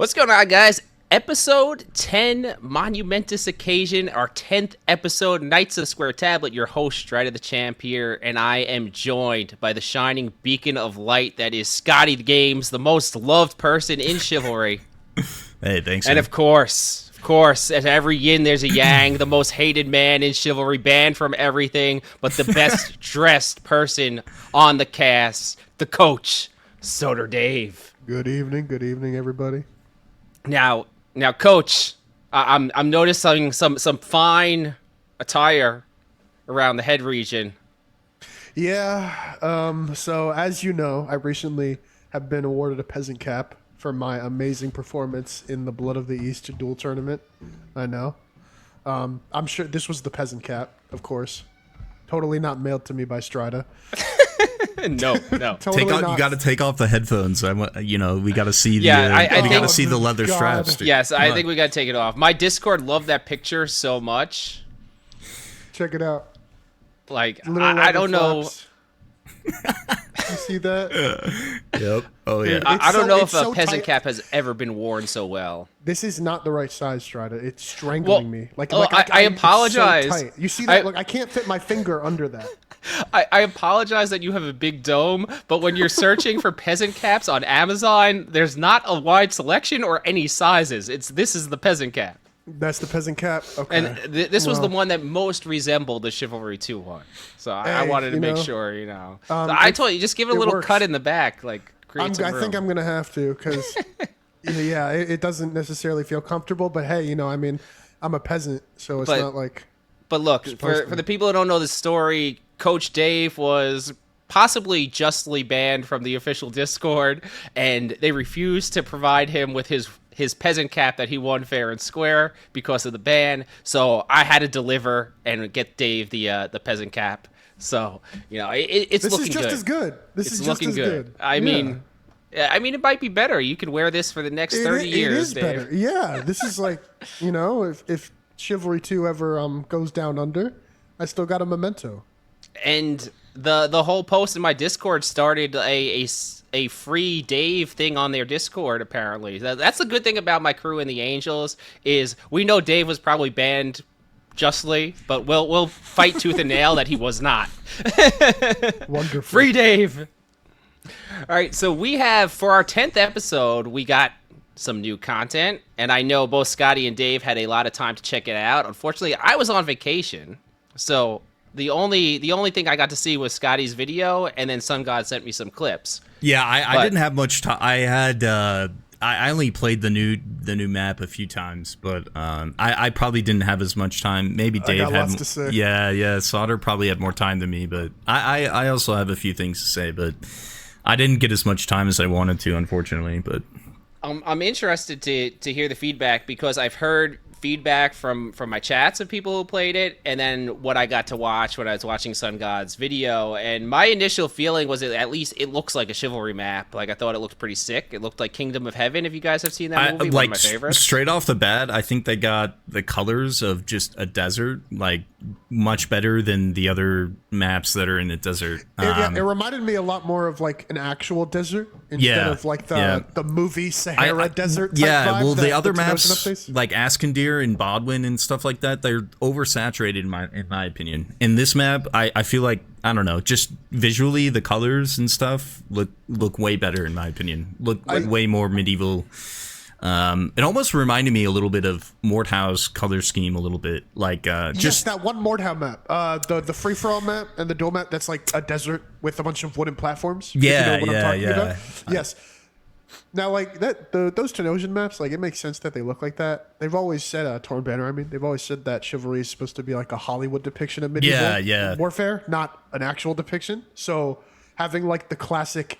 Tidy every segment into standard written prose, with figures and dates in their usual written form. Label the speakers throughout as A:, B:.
A: What's going on, guys? Episode 10, monumentous occasion, our 10th episode, Knights of the Square Tablet, your host, Stridah the Champ here, and I am joined by the shining beacon of light that is Skadii the Games, the most loved person in Chivalry.
B: Hey, thanks.
A: And of course, at every yin there's a yang, the most hated man in Chivalry, banned from everything, but the best dressed person on the cast, the coach, Soter Dave.
C: Good evening, everybody.
A: Now, Coach, I'm noticing some fine attire around the head region.
C: Yeah. So as you know, I recently have been awarded a peasant cap for my amazing performance in the Blood of the East duel tournament. I know. I'm sure this was the peasant cap, of course. Totally not mailed to me by Stridah.
A: No.
C: Totally
B: you got to take off the headphones. We got to see the
A: I
B: we got to
A: think-
B: see the leather
C: God.
B: straps. Dude.
A: Yes, I think we got to take it off. My Discord loved that picture so much.
C: Check it out.
A: Like,
C: Little
A: I
C: leather
A: don't know.
C: flaps. You see that?
B: Yep. Oh yeah.
C: Dude,
A: I don't know if
C: it's
A: a
C: so
A: peasant
C: tight.
A: cap has ever been worn so well.
C: This is not the right size, Stridah. It's strangling me.
A: I
C: it's so
A: apologize.
C: tight. You see that? I can't fit my finger under that.
A: I apologize that you have a big dome, but when you're searching for peasant caps on Amazon, there's not a wide selection or any sizes. This is the peasant cap.
C: That's the peasant cap. Okay.
A: And this was the one that most resembled the Chivalry 2 one. So I
C: Hey,
A: wanted to
C: you
A: make
C: know,
A: sure, you know. So I told you, just give it a
C: it
A: little
C: works.
A: cut in the back, like create some
C: I
A: room.
C: think I'm gonna have to because it doesn't necessarily feel comfortable. But hey, I mean, I'm a peasant, so it's not like.
A: But look,
C: supposed
A: for
C: to.
A: the people who don't know the story, Coach Dave was possibly justly banned from the official Discord, and they refused to provide him with his peasant cap that he won fair and square because of the ban. So I had to deliver and get Dave the peasant cap. So it's
C: This
A: looking
C: is just
A: good.
C: as good. This
A: It's
C: is just
A: looking
C: as
A: good.
C: good.
A: I mean, it might be better. You could wear this for the next 30 years,
C: It is
A: Dave.
C: better. Yeah, this is like if Chivalry 2 ever goes down under, I still got a memento.
A: And the whole post in my Discord started a free Dave thing on their Discord. Apparently, that's the good thing about my crew and the Angels is we know Dave was probably banned justly, but we'll fight tooth and nail that he was not.
C: Wonderful.
A: Free Dave. All right, so we have for our 10th episode, we got some new content, and I know both Skadii and Dave had a lot of time to check it out. Unfortunately, I was on vacation, so the only thing I got to see was Skadii's video, and then Sun God sent me some clips.
B: Yeah, I didn't have much time. I had I only played the new map a few times, but I probably didn't have as much time. Maybe Dave
C: got
B: had
C: lots to say.
B: Yeah. Soter probably had more time than me, but I also have a few things to say, but I didn't get as much time as I wanted to, unfortunately. But
A: I'm interested to hear the feedback because I've heard feedback from my chats of people who played it, and then what I got to watch when I was watching Sun God's video. And my initial feeling was that at least it looks like a Chivalry map. Like I thought it looked pretty sick. It looked like Kingdom of Heaven. If you guys have seen that movie, one of my favorites.
B: Straight off the bat, I think they got the colors of just a desert like much better than the other maps that are in the desert.
C: It reminded me a lot more of like an actual desert instead of like the movie Sahara Desert. Type vibe
B: well, the
C: that
B: other
C: Tenotion
B: maps
C: updates.
B: like Askendir and Bodwin and stuff like that, they're oversaturated in my opinion. In this map, I feel like, I don't know, just visually the colors and stuff look way better in my opinion. Look way more medieval. It almost reminded me a little bit of Mordhau's color scheme a little bit, like
C: Just that one Mordhau map, the free for all map and the duel map. That's like a desert with a bunch of wooden platforms. if you know what I'm talking about. Yes. Now, like those Tenotion maps, like it makes sense that they look like that. They've always said Torn Banner. I mean, they've always said that Chivalry is supposed to be like a Hollywood depiction of medieval warfare, not an actual depiction. So having like the classic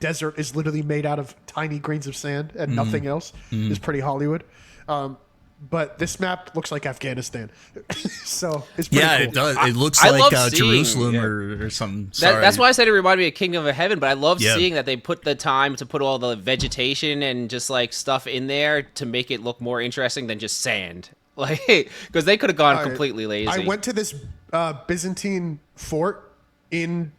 C: desert is literally made out of tiny grains of sand and nothing else is pretty Hollywood. But this map looks like Afghanistan, so it's pretty cool.
B: it does. It looks
A: I
B: like
A: love seeing-
B: Jerusalem or something. Sorry.
A: That's why I said it reminded me of Kingdom of Heaven, but I love seeing that they put the time to put all the vegetation and just like stuff in there to make it look more interesting than just sand. Like, because they could have gone completely lazy.
C: I went to this Byzantine fort in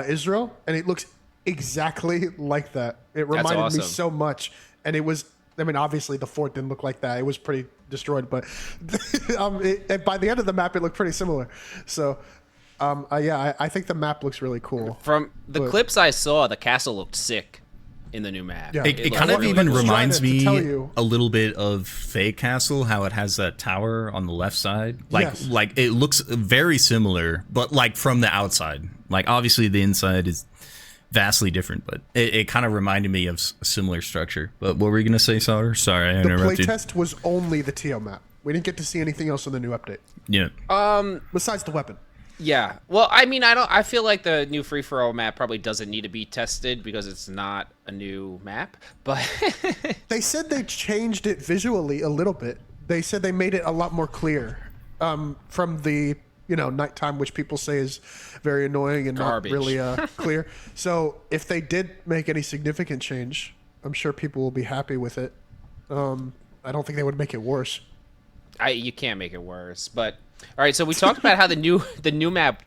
C: Israel, and it looks exactly like that. It reminded me
A: awesome.
C: so much, and it was I mean, obviously the fort didn't look like that. It was pretty destroyed, but by the end of the map, it looked pretty similar. So, I think the map looks really cool.
A: From the clips I saw, the castle looked sick in the new map.
B: Yeah. It kind of even reminds me a little bit of Fey Castle, how it has that tower on the left side. Like it looks very similar, but like from the outside. Like obviously the inside is vastly different, but it kind of reminded me of a similar structure. But what were you going to say, Soter? Sorry, I interrupted.
C: The playtest was only the TO map. We didn't get to see anything else in the new update.
B: Yeah.
C: Besides the weapon.
A: Yeah. Well, I mean, I feel like the new free-for-all map probably doesn't need to be tested because it's not a new map, but
C: they said they changed it visually a little bit. They said they made it a lot more clear from the, nighttime, which people say is very annoying and
A: garbage.
C: Not really clear. So if they did make any significant change, I'm sure people will be happy with it. I don't think they would make it worse.
A: You can't make it worse, but all right. So we talked about how the new map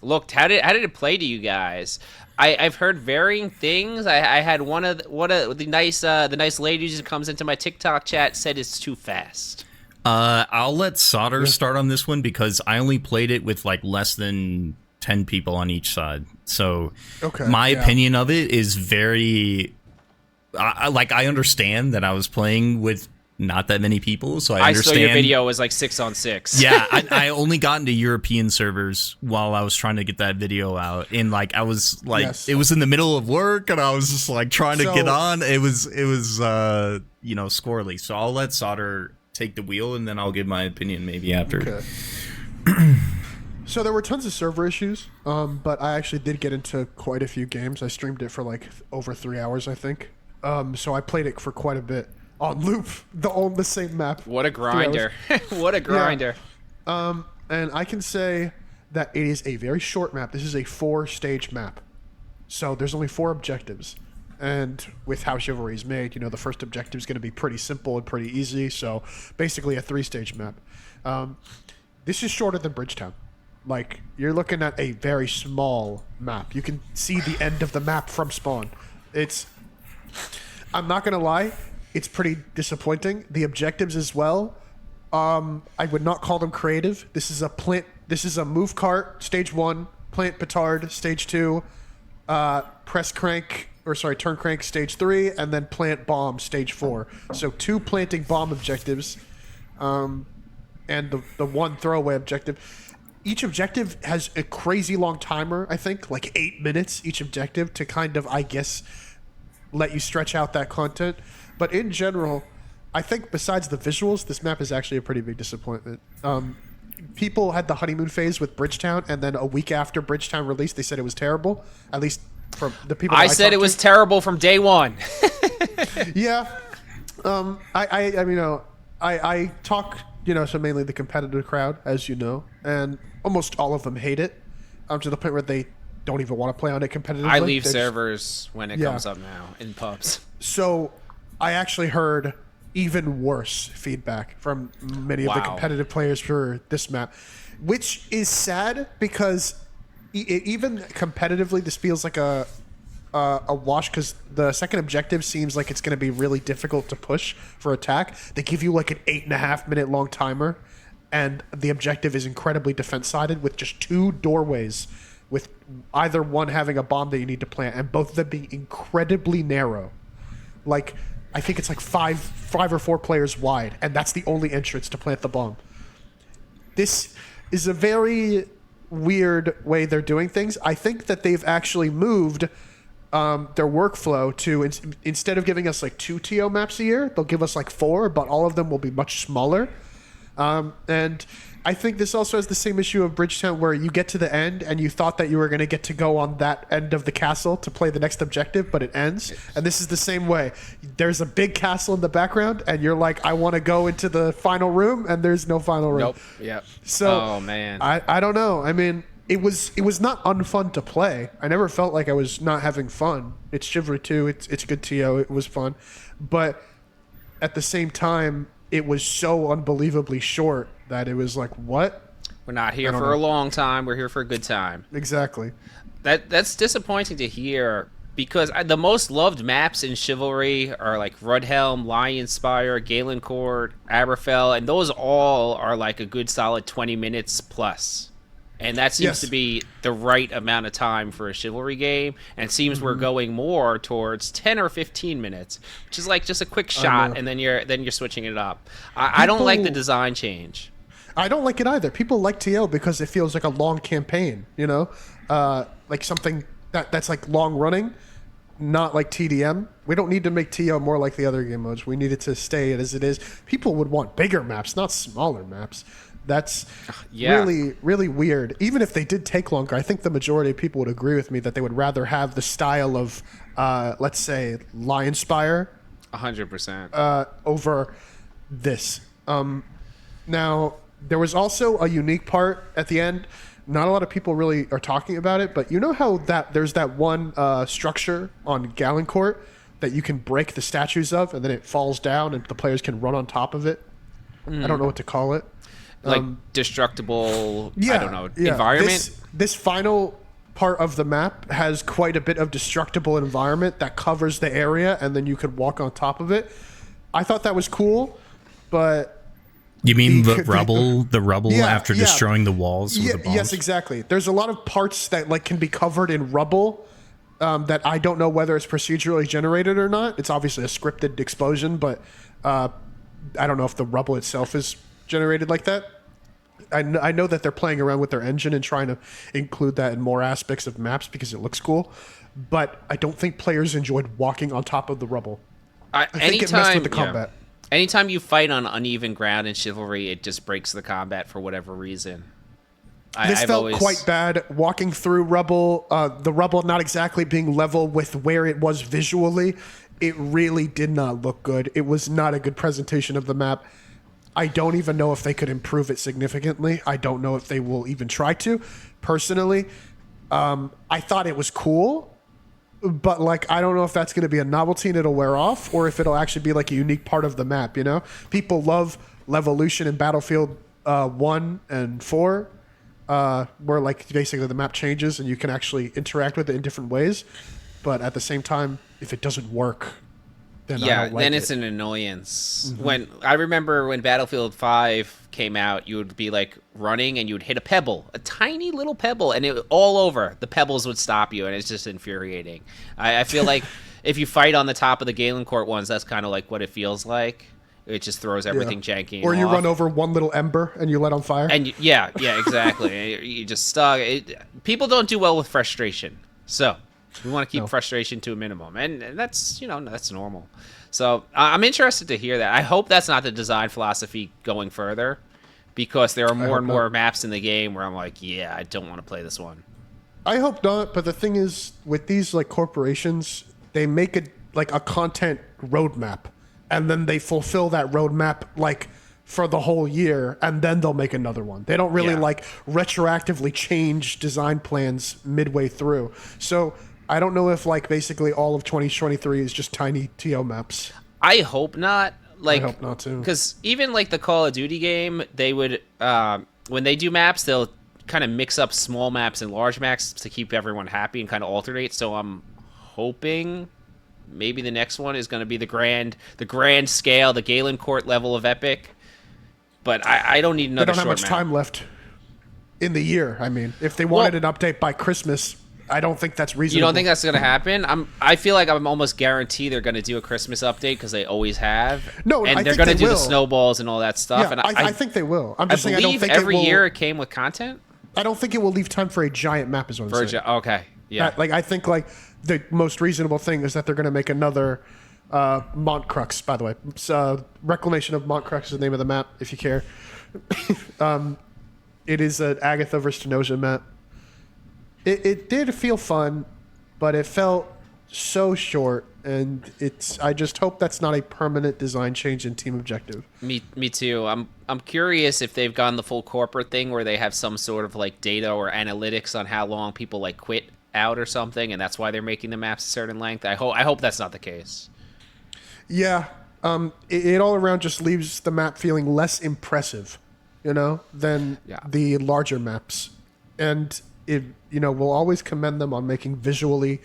A: looked. How did it play to you guys? I've heard varying things. I had one of the nice ladies who comes into my TikTok chat said it's too fast.
B: I'll let Soter start on this one because I only played it with like less than 10 people on each side. So my opinion of it is very I understand that I was playing with not that many people, so I understand.
A: I saw your video was like 6-on-6.
B: Yeah, I only got into European servers while I was trying to get that video out, and like I was like, It was in the middle of work, and I was just like trying to get on. It was squirrely. So I'll let Soter take the wheel, and then I'll give my opinion maybe after.
C: Okay. So there were tons of server issues, but I actually did get into quite a few games. I streamed it for like over 3 hours, I think. So I played it for quite a bit. On loop, the same map.
A: What a grinder. What a grinder.
C: Yeah. And I can say that it is a very short map. This is a 4-stage map. So there's only 4 objectives. And with how Chivalry is made, the first objective is going to be pretty simple and pretty easy. So basically a 3-stage map. This is shorter than Bridgetown. Like, you're looking at a very small map. You can see the end of the map from spawn. I'm not going to lie. It's pretty disappointing. The objectives as well. I would not call them creative. This is a move cart, stage 1, plant petard, stage 2, turn crank, stage 3, and then plant bomb, stage 4. So 2 planting bomb objectives, and the 1 throwaway objective. Each objective has a crazy long timer, I think, like 8 minutes each objective to kind of, I guess, let you stretch out that content. But in general, I think besides the visuals, this map is actually a pretty big disappointment. People had the honeymoon phase with Bridgetown, and then a week after Bridgetown released, they said it was terrible. At least from the people I
A: said it was terrible from day one.
C: Yeah. I talk, so mainly the competitive crowd, as you know, and almost all of them hate it, to the point where they don't even want to play on it competitively.
A: I leave servers when it comes up now in pubs.
C: So I actually heard even worse feedback from many of the competitive players for this map, which is sad because even competitively, this feels like a wash because the second objective seems like it's going to be really difficult to push for attack. They give you like an 8.5-minute long timer, and the objective is incredibly defense-sided with just 2 doorways, with either one having a bomb that you need to plant, and both of them being incredibly narrow. Like, I think it's like five or 4 players wide, and that's the only entrance to plant the bomb. This is a very weird way they're doing things. I think that they've actually moved their workflow to, instead of giving us like 2 TO maps a year, they'll give us like 4, but all of them will be much smaller. And I think this also has the same issue of Bridgetown, where you get to the end and you thought that you were going to get to go on that end of the castle to play the next objective, but it ends. And this is the same way. There's a big castle in the background, and you're like, I want to go into the final room, and there's no final room.
A: Nope. Yep.
C: So,
A: oh man,
C: I don't know. I mean, it was not unfun to play. I never felt like I was not having fun. It's Chivalry 2. It's good TO. It was fun, but at the same time, it was so unbelievably short that it was like, what?
A: We're not here for a long time. We're here for a good time.
C: Exactly.
A: That's disappointing to hear because the most loved maps in Chivalry are like Rudhelm, Lionspire, Galencourt, Aberfell, and those all are like a good solid 20 minutes plus. And that seems to be the right amount of time for a Chivalry game, and it seems we're going more towards 10 or 15 minutes, which is like just a quick shot, and then you're switching it up. I don't like the design change.
C: I don't like it either. People like TL because it feels like a long campaign, you know, like something that's like long running, not like TDM. We don't need to make TL more like the other game modes. We need it to stay as it is. People would want bigger maps, not smaller maps. That's really, really weird. Even if they did take longer, I think the majority of people would agree with me that they would rather have the style of, let's say, Lionspire
A: 100%.
C: Over this. Now, there was also a unique part at the end. Not a lot of people really are talking about it, but you know how there's that one structure on Galencourt that you can break the statues of, and then it falls down, and the players can run on top of it? I don't know what to call it.
A: Like destructible, I don't know, environment?
C: This final part of the map has quite a bit of destructible environment that covers the area, and then you could walk on top of it. I thought that was cool, but...
B: You mean the rubble after destroying the walls with the bombs?
C: Yes, exactly. There's a lot of parts that like can be covered in rubble that I don't know whether it's procedurally generated or not. It's obviously a scripted explosion, but I don't know if the rubble itself is generated like that. I know that they're playing around with their engine and trying to include that in more aspects of maps because it looks cool, but I don't think players enjoyed walking on top of the rubble. I think it messed with the combat.
A: Anytime you fight on uneven ground in Chivalry, it just breaks the combat for whatever reason.
C: This felt quite bad walking through rubble. The rubble not exactly being level with where it was visually. It really did not look good. It was not a good presentation of the map. I don't even know if they could improve it significantly. I don't know if they will even try to. Personally, I thought it was cool, but like I don't know if that's going to be a novelty and it'll wear off, or if it'll actually be like a unique part of the map. You know, people love Levolution in Battlefield 1 and 4, where like basically the map changes and you can actually interact with it in different ways. But at the same time, if it doesn't work, then I don't like
A: then it's an annoyance. When I remember when Battlefield 5 came out, you would be like running and you would hit a pebble, a tiny little pebble, and it all over the pebbles would stop you, and it's just infuriating. I feel like if you fight on the top of the Galencourt ones, that's kind of like what it feels like. It just throws everything janky.
C: Or you
A: off.
C: run over one little ember and you let on fire.
A: And exactly. You just stuck. People don't do well with frustration, so we want to keep frustration to a minimum, and that's that's normal. So I'm interested to hear that. I hope that's not the design philosophy going further, because there are more and more maps in the game where I'm like, yeah, I don't want to play this one.
C: I hope not, but the thing is, with these like corporations, they make it like a content roadmap, and then they fulfill that roadmap like for the whole year, and then they'll make another one. They don't really like retroactively change design plans midway through. So I don't know if like basically all of 2023 is just tiny TO maps.
A: I hope not. Like,
C: I hope not too.
A: Because even like the Call of Duty game, they would when they do maps, they'll kind of mix up small maps and large maps to keep everyone happy and kind of alternate. So I'm hoping maybe the next one is going to be the grand scale, the Galencourt level of epic. But I don't need another short map.
C: They don't have much time left in the year. I mean, if they wanted an update by Christmas, I don't think that's reasonable.
A: You don't think that's going to happen? I feel like I'm almost guaranteed they're going to do a Christmas update because they always have.
C: No,
A: and
C: I
A: they're
C: think
A: going to do
C: will.
A: the snowballs and all that stuff.
C: Yeah,
A: and
C: I think they will. I'm just saying I
A: believe
C: don't think
A: every
C: it will,
A: year it came with content.
C: I don't think it will leave time for a giant map. Is what I'm saying.
A: Okay, yeah.
C: Like I think like the most reasonable thing is that they're going to make another Montcrux. By the way, Reclamation of Montcrux is the name of the map. If you care, it is an Agatha versus Tenosia map. It did feel fun, but it felt so short, and I just hope that's not a permanent design change in team objective.
A: Me too. I'm curious if they've gone the full corporate thing where they have some sort of like data or analytics on how long people like quit out or something, and that's why they're making the maps a certain length. I hope that's not the case. Yeah.
C: It all around just leaves the map feeling less impressive, than the larger maps. And we'll always commend them on making visually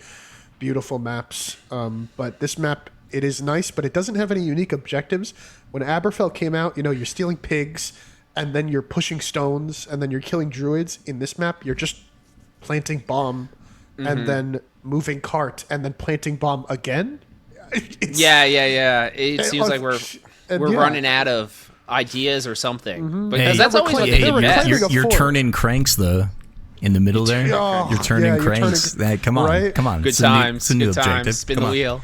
C: beautiful maps. But this map, it is nice, but it doesn't have any unique objectives. When Aberfell came out, you're stealing pigs, and then you're pushing stones, and then you're killing druids. In this map, you're just planting bomb, and then moving cart, and then planting bomb again.
A: Yeah. It seems like we're running out of ideas or something. Because that's always what they do.
B: You're turning cranks though. In the middle there, you're turning cranks. Come on,
C: right?
B: come on.
A: Good times. Good times. Spin the wheel.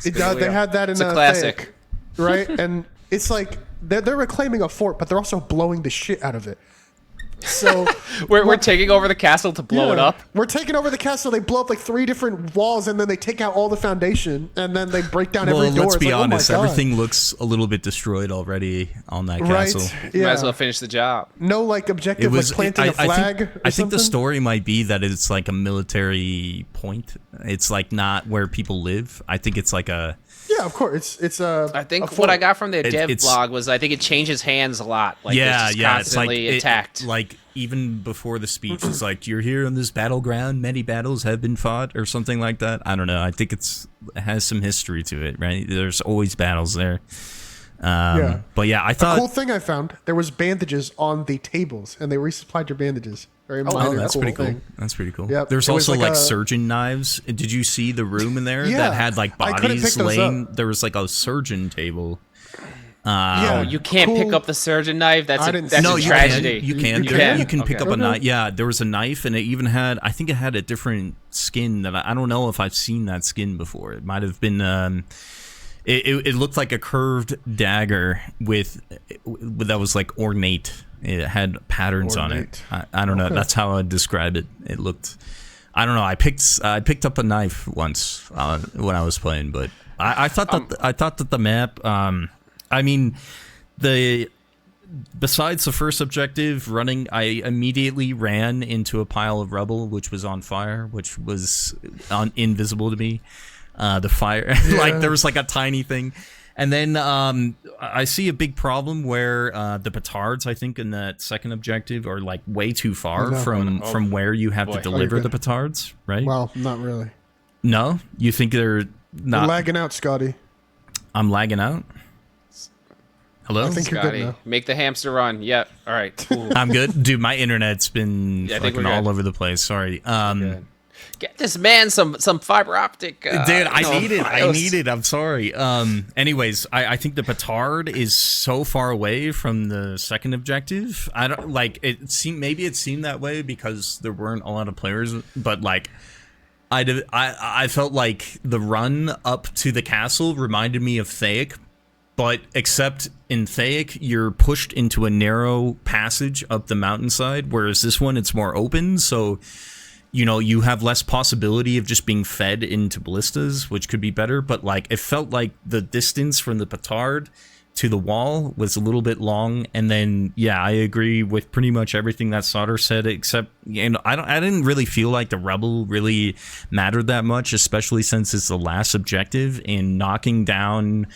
C: They had that in
A: it's a classic,
C: right? And it's like they're reclaiming a fort, but they're also blowing the shit out of it. So
A: we're taking over the castle to blow it up.
C: We're taking over the castle. They blow up like 3 different walls, and then they take out all the foundation, and then they break down every door.
B: Let's be honest.
C: Oh my God.
B: Everything looks a little bit destroyed already on that castle.
C: Yeah.
A: Might as well finish the job.
C: No, objective like planting a flag.
B: I think the story might be that it's like a military point. It's like not where people live. I think it's like a.
C: Yeah, of course. It's
A: I think what I got from their dev blog was I think it changes hands a lot. Like it's constantly attacked.
B: Like even before the speech, it's like you're here on this battleground. Many battles have been fought, or something like that. I don't know. I think it has some history to it, right? There's always battles there. But yeah, I thought
C: a cool thing I found, there was bandages on the tables, and they resupplied your bandages. Very minor,
B: that's
C: cool
B: pretty cool.
C: thing.
B: That's pretty cool.
C: Yep.
B: There's also like surgeon knives. Did you see the room in there that had like bodies laying? There was like a surgeon table.
A: You can't pick up the surgeon knife. That's a tragedy.
B: You can pick up a knife. Yeah, there was a knife, and it even had. I think it had a different skin that I don't know if I've seen that skin before. It might have been. It looked like a curved dagger with that was like ornate. It had patterns on it. I don't know. That's how I'd describe it. It looked. I don't know. I picked up a knife once when I was playing, but I thought that the map. I mean, besides the first objective running, I immediately ran into a pile of rubble which was on fire, which was invisible to me. The fire, like there was like a tiny thing. And then I see a big problem where the petards, I think, in that second objective are like way too far from where you have to deliver the petards, right?
C: Well, not really.
B: No? You think they're not?
C: You're lagging out, Skadii.
B: I'm lagging out? Hello?
C: I think you're good now.
A: Make the hamster run. Yep. All right. Cool.
B: I'm good. Dude, my internet's been fucking all over the place. Sorry.
A: Get this man some fiber optic.
B: Dude, I need it. I'm sorry. Anyways, I think the petard is so far away from the second objective. I don't like it. Maybe it seemed that way because there weren't a lot of players, but like, I felt like the run up to the castle reminded me of Thaic, but except in Thaic, you're pushed into a narrow passage up the mountainside, whereas this one it's more open. So. You have less possibility of just being fed into ballistas, which could be better. But like, it felt like the distance from the petard to the wall was a little bit long. And then, yeah, I agree with pretty much everything that Soter said, except, I didn't really feel like the rebel really mattered that much, especially since it's the last objective. In knocking down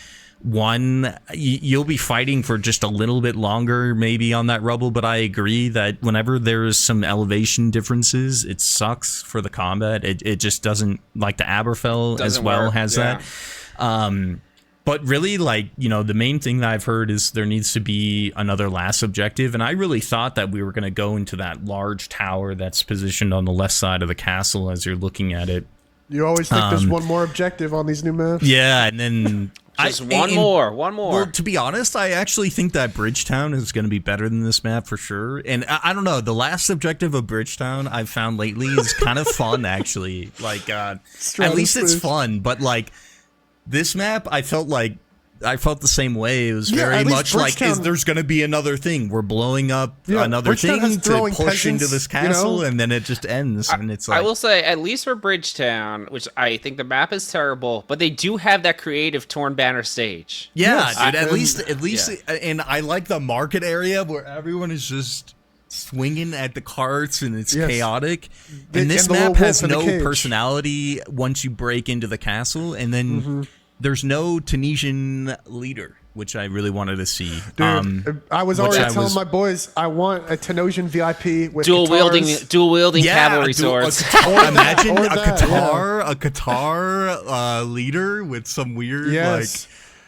B: one, you'll be fighting for just a little bit longer maybe on that rubble, but I agree that whenever there's some elevation differences, it sucks for the combat. It just doesn't, like the Aberfell as well work. Has that. But really, like, the main thing that I've heard is there needs to be another last objective, and I really thought that we were going to go into that large tower that's positioned on the left side of the castle as you're looking at it.
C: You always think there's one more objective on these new maps?
B: Yeah, and then...
A: Just one more.
B: Well, to be honest, I actually think that Bridgetown is going to be better than this map for sure. And I don't know, the last objective of Bridgetown I've found lately is kind of fun, actually. Like, at least it's fun. But, like, this map, I felt the same way. It was very much like, there's going to be another thing. We're blowing up another thing to push into this castle, and then it just ends. And it's like,
A: I will say, at least for Bridgetown, which I think the map is terrible, but they do have that creative Torn Banner stage.
B: Yeah, dude, at least, and I like the market area where everyone is just swinging at the carts and it's chaotic. And this map has no personality once you break into the castle, and then... there's no Tunisian leader. which I really wanted to see.
C: Dude, I was already telling my boys I want a Tenosian VIP with
A: dual wielding cavalry swords.
B: Imagine a Qatar leader with some weird like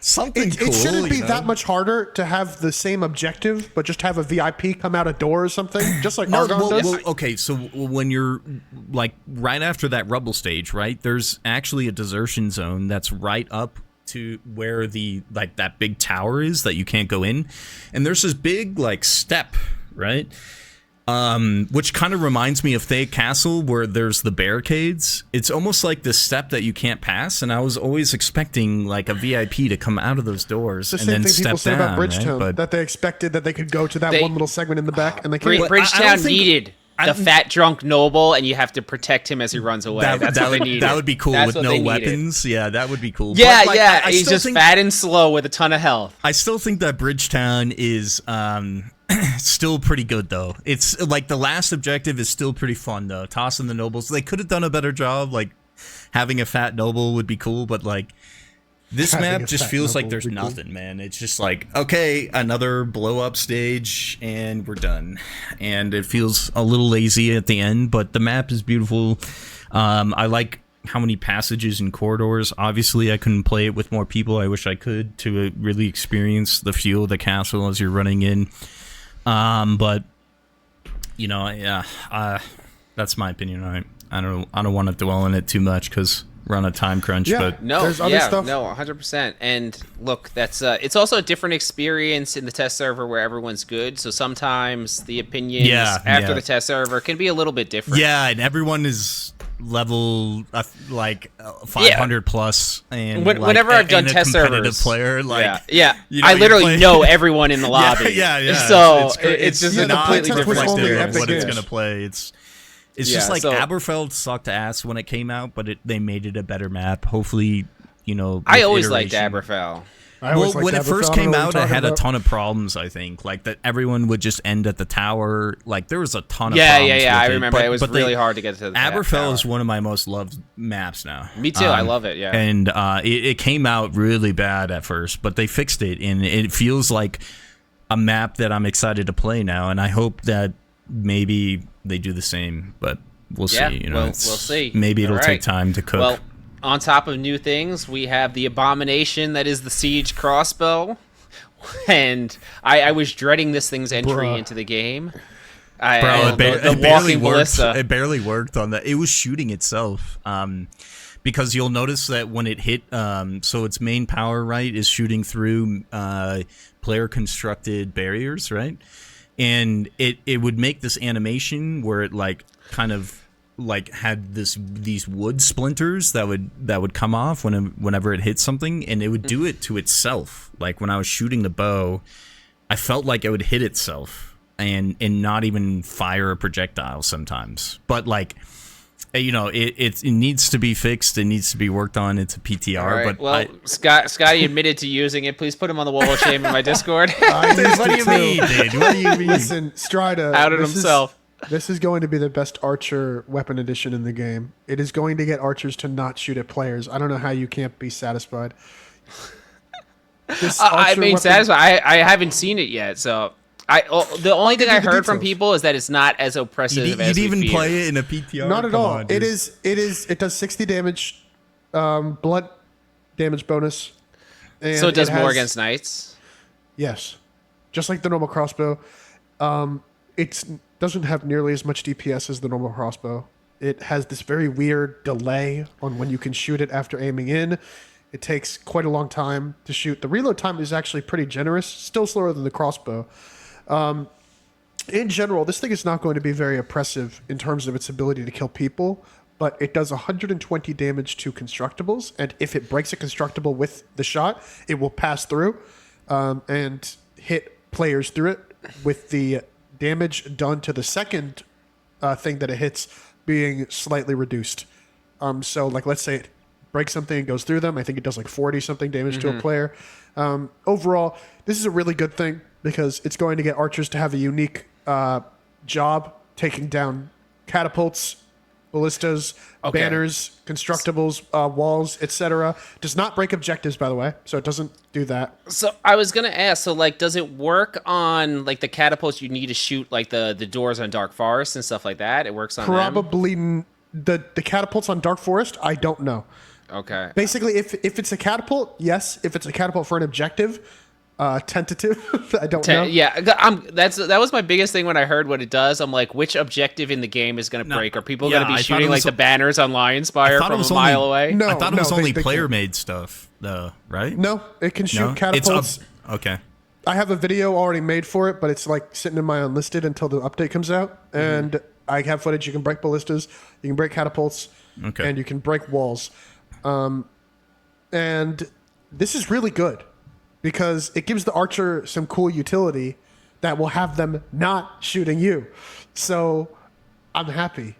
B: something cool.
C: It shouldn't be that much harder to have the same objective, but just have a VIP come out a door or something, just like Argon does.
B: Well, okay, so when you're like right after that rubble stage, right? There's actually a desertion zone that's right up to where the like that big tower is that you can't go in, and there's this big like step, right? Which kind of reminds me of Thay Castle, where there's the barricades. It's almost like this step that you can't pass, and I was always expecting like a VIP to come out of those doors and then step down. About
C: Bridgetown,
B: right?
C: that they expected that they could go to that one little segment in the back, and they can't.
A: Bridgetown needed the fat drunk noble, and you have to protect him as he runs away. That's what they needed.
B: That would be cool with no weapons. Yeah, that would be cool.
A: Yeah, but, like, he's just fat and slow with a ton of health.
B: I still think that Bridgetown is still pretty good, though. It's like the last objective is still pretty fun, though. Tossing the nobles. They could have done a better job. Like having a fat noble would be cool, but like this map just feels like there's nothing, man. It's just like, okay, another blow up stage and we're done. And it feels a little lazy at the end, but the map is beautiful. I like how many passages and corridors. Obviously, I couldn't play it with more people. I wish I could to really experience the feel of the castle as you're running in. But you know, yeah, that's my opinion. I don't want to dwell on it too much because we're on a time crunch. But
A: there's other stuff. 100%. And look, that's it's also a different experience in the test server where everyone's good. So sometimes the opinions after the test server can be a little bit different.
B: Yeah, and everyone is level like 500 plus, and
A: whenever I've done test servers,
B: player, like
A: I literally know everyone in the lobby. So it's just a completely different experience.
B: What it's gonna play, it's just like Aberfeld sucked ass when it came out, but they made it a better map. Hopefully, you know.
A: I always liked Aberfell.
B: Well, when it first came out, it had a ton of problems, I think. Like, that everyone would just end at the tower. Like, there was a ton of problems.
A: I remember. It was really hard to get to the
B: Aberfell is one of my most loved maps now.
A: Me too. I love it, yeah.
B: And it came out really bad at first, but they fixed it, and it feels like a map that I'm excited to play now, and I hope that maybe they do the same, but we'll see. You know,
A: we'll see.
B: Maybe it'll take time to cook.
A: Well, on top of new things, we have the abomination that is the Siege Crossbow, and I was dreading this thing's entry into the game.
B: It barely worked. It barely worked on that. It was shooting itself, because you'll notice that when it hit, so its main power right is shooting through player constructed barriers, right? And it would make this animation where it like kind of like had these wood splinters that would come off whenever it hit something, and it would do it to itself. Like when I was shooting the bow, I felt like it would hit itself and not even fire a projectile sometimes. But like, you know, it needs to be fixed. It needs to be worked on. It's a PTR.
A: Right.
B: But
A: well, Skadii admitted to using it. Please put him on the wall of shame in my Discord.
B: What do you mean, dude? What do you mean?
C: Listen, Stridah
A: outed himself.
C: This is going to be the best archer weapon addition in the game. It is going to get archers to not shoot at players. I don't know how you can't be satisfied.
A: I mean, satisfied. I haven't seen it yet, so the only thing I heard from people is that it's not as oppressive as we
B: You'd even
A: feared.
B: play it in a PTR?
C: Not at all. It does 60 damage, blood damage bonus. And
A: so it does more against knights?
C: Yes. Just like the normal crossbow. It doesn't have nearly as much DPS as the normal crossbow. It has this very weird delay on when you can shoot it after aiming in. It takes quite a long time to shoot. The reload time is actually pretty generous, still slower than the crossbow. In general, this thing is not going to be very oppressive in terms of its ability to kill people, but it does 120 damage to constructibles, and if it breaks a constructible with the shot, it will pass through and hit players through it, with the damage done to the second thing that it hits being slightly reduced. So, like, let's say it breaks something and goes through them. I think it does like 40-something damage to a player. Overall, this is a really good thing because it's going to get archers to have a unique job taking down catapults ballistas,
A: Okay.
C: banners, constructibles, walls, etc. Does not break objectives, by the way, so it doesn't do that.
A: So I was gonna ask, so like, does it work on like the catapults you need to shoot like the doors on Dark Forest and stuff like that? It works on them?
C: Probably the catapults on Dark Forest, I don't know.
A: Okay.
C: Basically, if it's a catapult, yes. If it's a catapult for an objective, tentative, I don't know.
A: Yeah, that was my biggest thing when I heard what it does. I'm like, which objective in the game is going to break? Are people going to be shooting like the banners on Lionspire from a mile away?
C: No,
B: I thought it was only
C: they
B: player-made stuff, though, right?
C: No, it can shoot
B: No?
C: catapults.
B: Okay.
C: I have a video already made for it, but it's like sitting in my unlisted until the update comes out. And I have footage. You can break ballistas, you can break catapults, and you can break walls. And this is really good because it gives the archer some cool utility that will have them not shooting you. So I'm happy.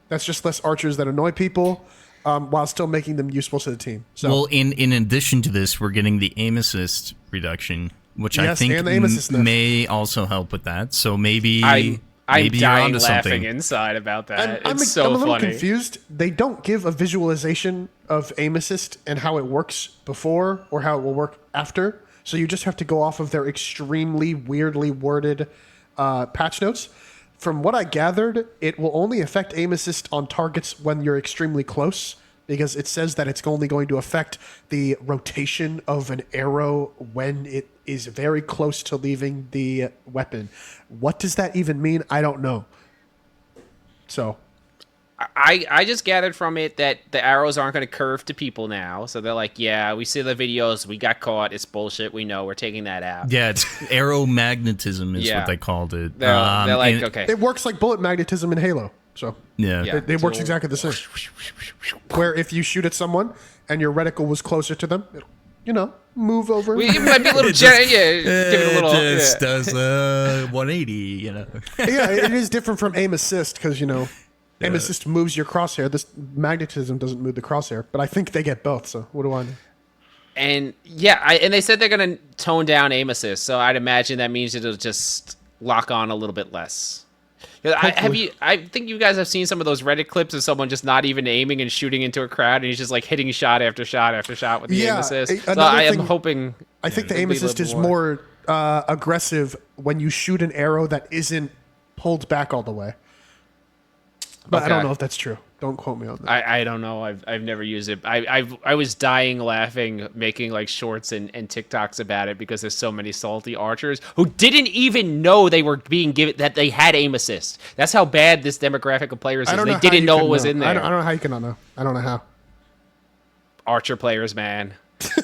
C: That's just less archers that annoy people while still making them useful to the team. So,
B: well, in addition to this, we're getting the aim assist reduction, which I think
C: and the aim assist
B: may also help with that. So maybe
A: I'm
B: maybe you're
A: dying
B: onto
A: laughing
B: something.
A: inside about that.
C: I'm
A: It's so
C: a little
A: funny.
C: confused. They don't give a visualization of aim assist and how it works before or how it will work after. So you just have to go off of their extremely weirdly worded patch notes. From what I gathered, it will only affect aim assist on targets when you're extremely close, because it says that it's only going to affect the rotation of an arrow when it is very close to leaving the weapon. What does that even mean? I don't know. So
A: I just gathered from it that the arrows aren't going to curve to people now. So they're like, yeah, we see the videos. We got caught. It's bullshit. We know. We're taking that out.
B: Yeah, it's arrow magnetism is what they called it.
A: They're like, okay.
C: it works like bullet magnetism in Halo. So
B: Yeah.
C: it works exactly the same. Where if you shoot at someone and your reticle was closer to them, it'll, move over.
A: It might be a little, give it a little.
B: It just does 180,
C: Yeah, it is different from aim assist because, aim assist moves your crosshair. This magnetism doesn't move the crosshair, but I think they get both, so what do I know?
A: And and they said they're going to tone down aim assist, so I'd imagine that means it'll just lock on a little bit less. I think you guys have seen some of those Reddit clips of someone just not even aiming and shooting into a crowd, and he's just like hitting shot after shot after shot with the aim assist. So I am hoping.
C: I think the aim assist is more aggressive when you shoot an arrow that isn't pulled back all the way. But I don't know if that's true. Don't quote me on that.
A: I don't know. I've never used it. I was dying laughing, making like shorts and TikToks about it because there's so many salty archers who didn't even know they were being given that they had aim assist. That's how bad this demographic of players is. They didn't know it was in there.
C: I don't know how you can not know. I don't know how.
A: Archer players, man.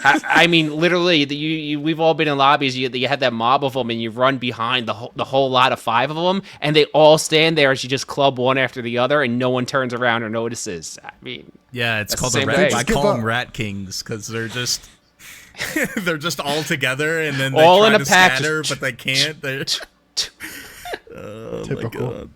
A: I mean, literally, we've all been in lobbies. You had that mob of them, and you run behind the whole lot of 5 of them, and they all stand there as you just club one after the other, and no one turns around or notices. I mean,
B: yeah, it's called
A: the
B: rat.
A: same
B: I
A: thing.
B: call them rat kings because they're just they're just all together, and then they
A: all
B: try
A: in a
B: to
A: pack,
B: scatter, but they can't. They're
C: Typical.
B: my God.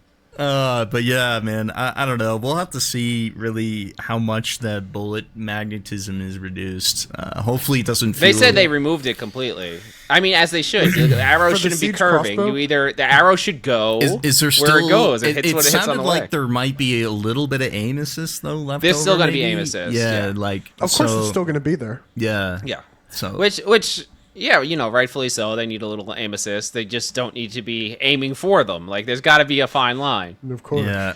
B: But yeah, man, I don't know. We'll have to see really how much that bullet magnetism is reduced. Hopefully it doesn't feel...
A: They said they removed it completely. I mean, as they should. The arrow shouldn't be curving.
C: Crossbow?
A: The arrow should go
B: is there still,
A: where it goes. It hits
B: it
A: what it hits on
B: sounded
A: the
B: like
A: way.
B: there might be a little bit of aim assist, though, left
A: There's
B: over,
A: still gonna be
B: maybe?
A: aim assist,
B: Yeah,
A: yeah.
B: like...
C: Of course it's still going to be there.
B: Yeah.
A: Yeah.
B: So...
A: Which, yeah, rightfully so. They need a little aim assist. They just don't need to be aiming for them. Like, there's got to be a fine line.
C: Of course.
B: Yeah.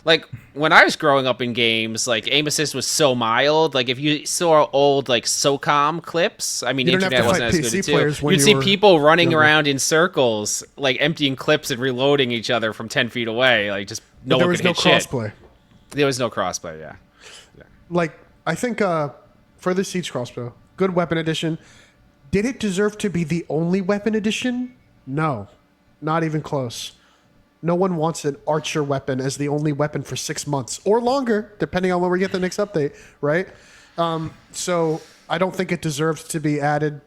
A: Like, when I was growing up in games, like, aim assist was so mild. Like, if you saw old, like, SOCOM clips, I mean, the
C: You don't have
A: internet
C: to
A: wasn't
C: fight
A: as good
C: PC players
A: too.
C: when
A: You'd
C: you
A: see
C: were
A: people running
C: younger.
A: around in circles, like, emptying clips and reloading each other from 10 feet away. Like, just no
C: There
A: one
C: was
A: could
C: no
A: hit shit.
C: crossplay.
A: There was no crossplay, yeah.
C: Like, I think for the Siege Crossbow, good weapon addition. Did it deserve to be the only weapon addition? No. Not even close. No one wants an archer weapon as the only weapon for 6 months or longer, depending on when we get the next update, right? So I don't think it deserves to be added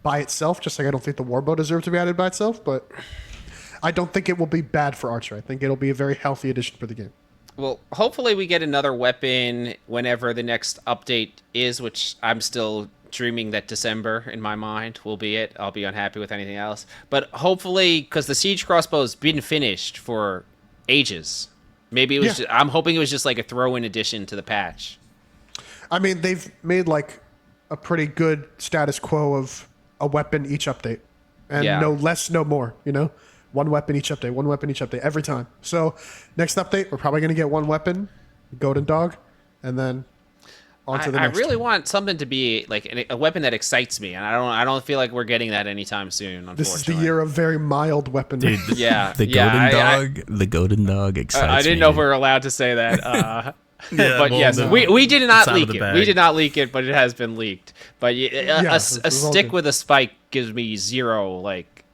C: by itself, just like I don't think the Warbow deserves to be added by itself, but I don't think it will be bad for archer. I think it'll be a very healthy addition for the game.
A: Well, hopefully we get another weapon whenever the next update is, which I'm still dreaming that December, in my mind, will be it. I'll be unhappy with anything else. But hopefully, because the Siege Crossbow's been finished for ages. Maybe it was.
C: Yeah.
A: I'm hoping it was just like a throw-in addition to the patch.
C: I mean, they've made like a pretty good status quo of a weapon each update, and no less, no more. You know, one weapon each update, one weapon each update every time. So next update, we're probably going to get one weapon, Golden Dog, and then on to the next.
A: I really want something to be like a weapon that excites me, and I don't feel like we're getting that anytime soon. Unfortunately,
C: This is the year of very mild weapon.
B: Dude,
A: yeah,
B: the golden dog excites me.
A: I didn't know if we were allowed to say that.
B: Yeah,
A: but
B: well,
A: yes,
B: no.
A: we did not leak it.
B: bag.
A: We did not leak it, but it has been leaked. But a
C: it's all
A: stick
C: good.
A: with a spike gives me zero. Like,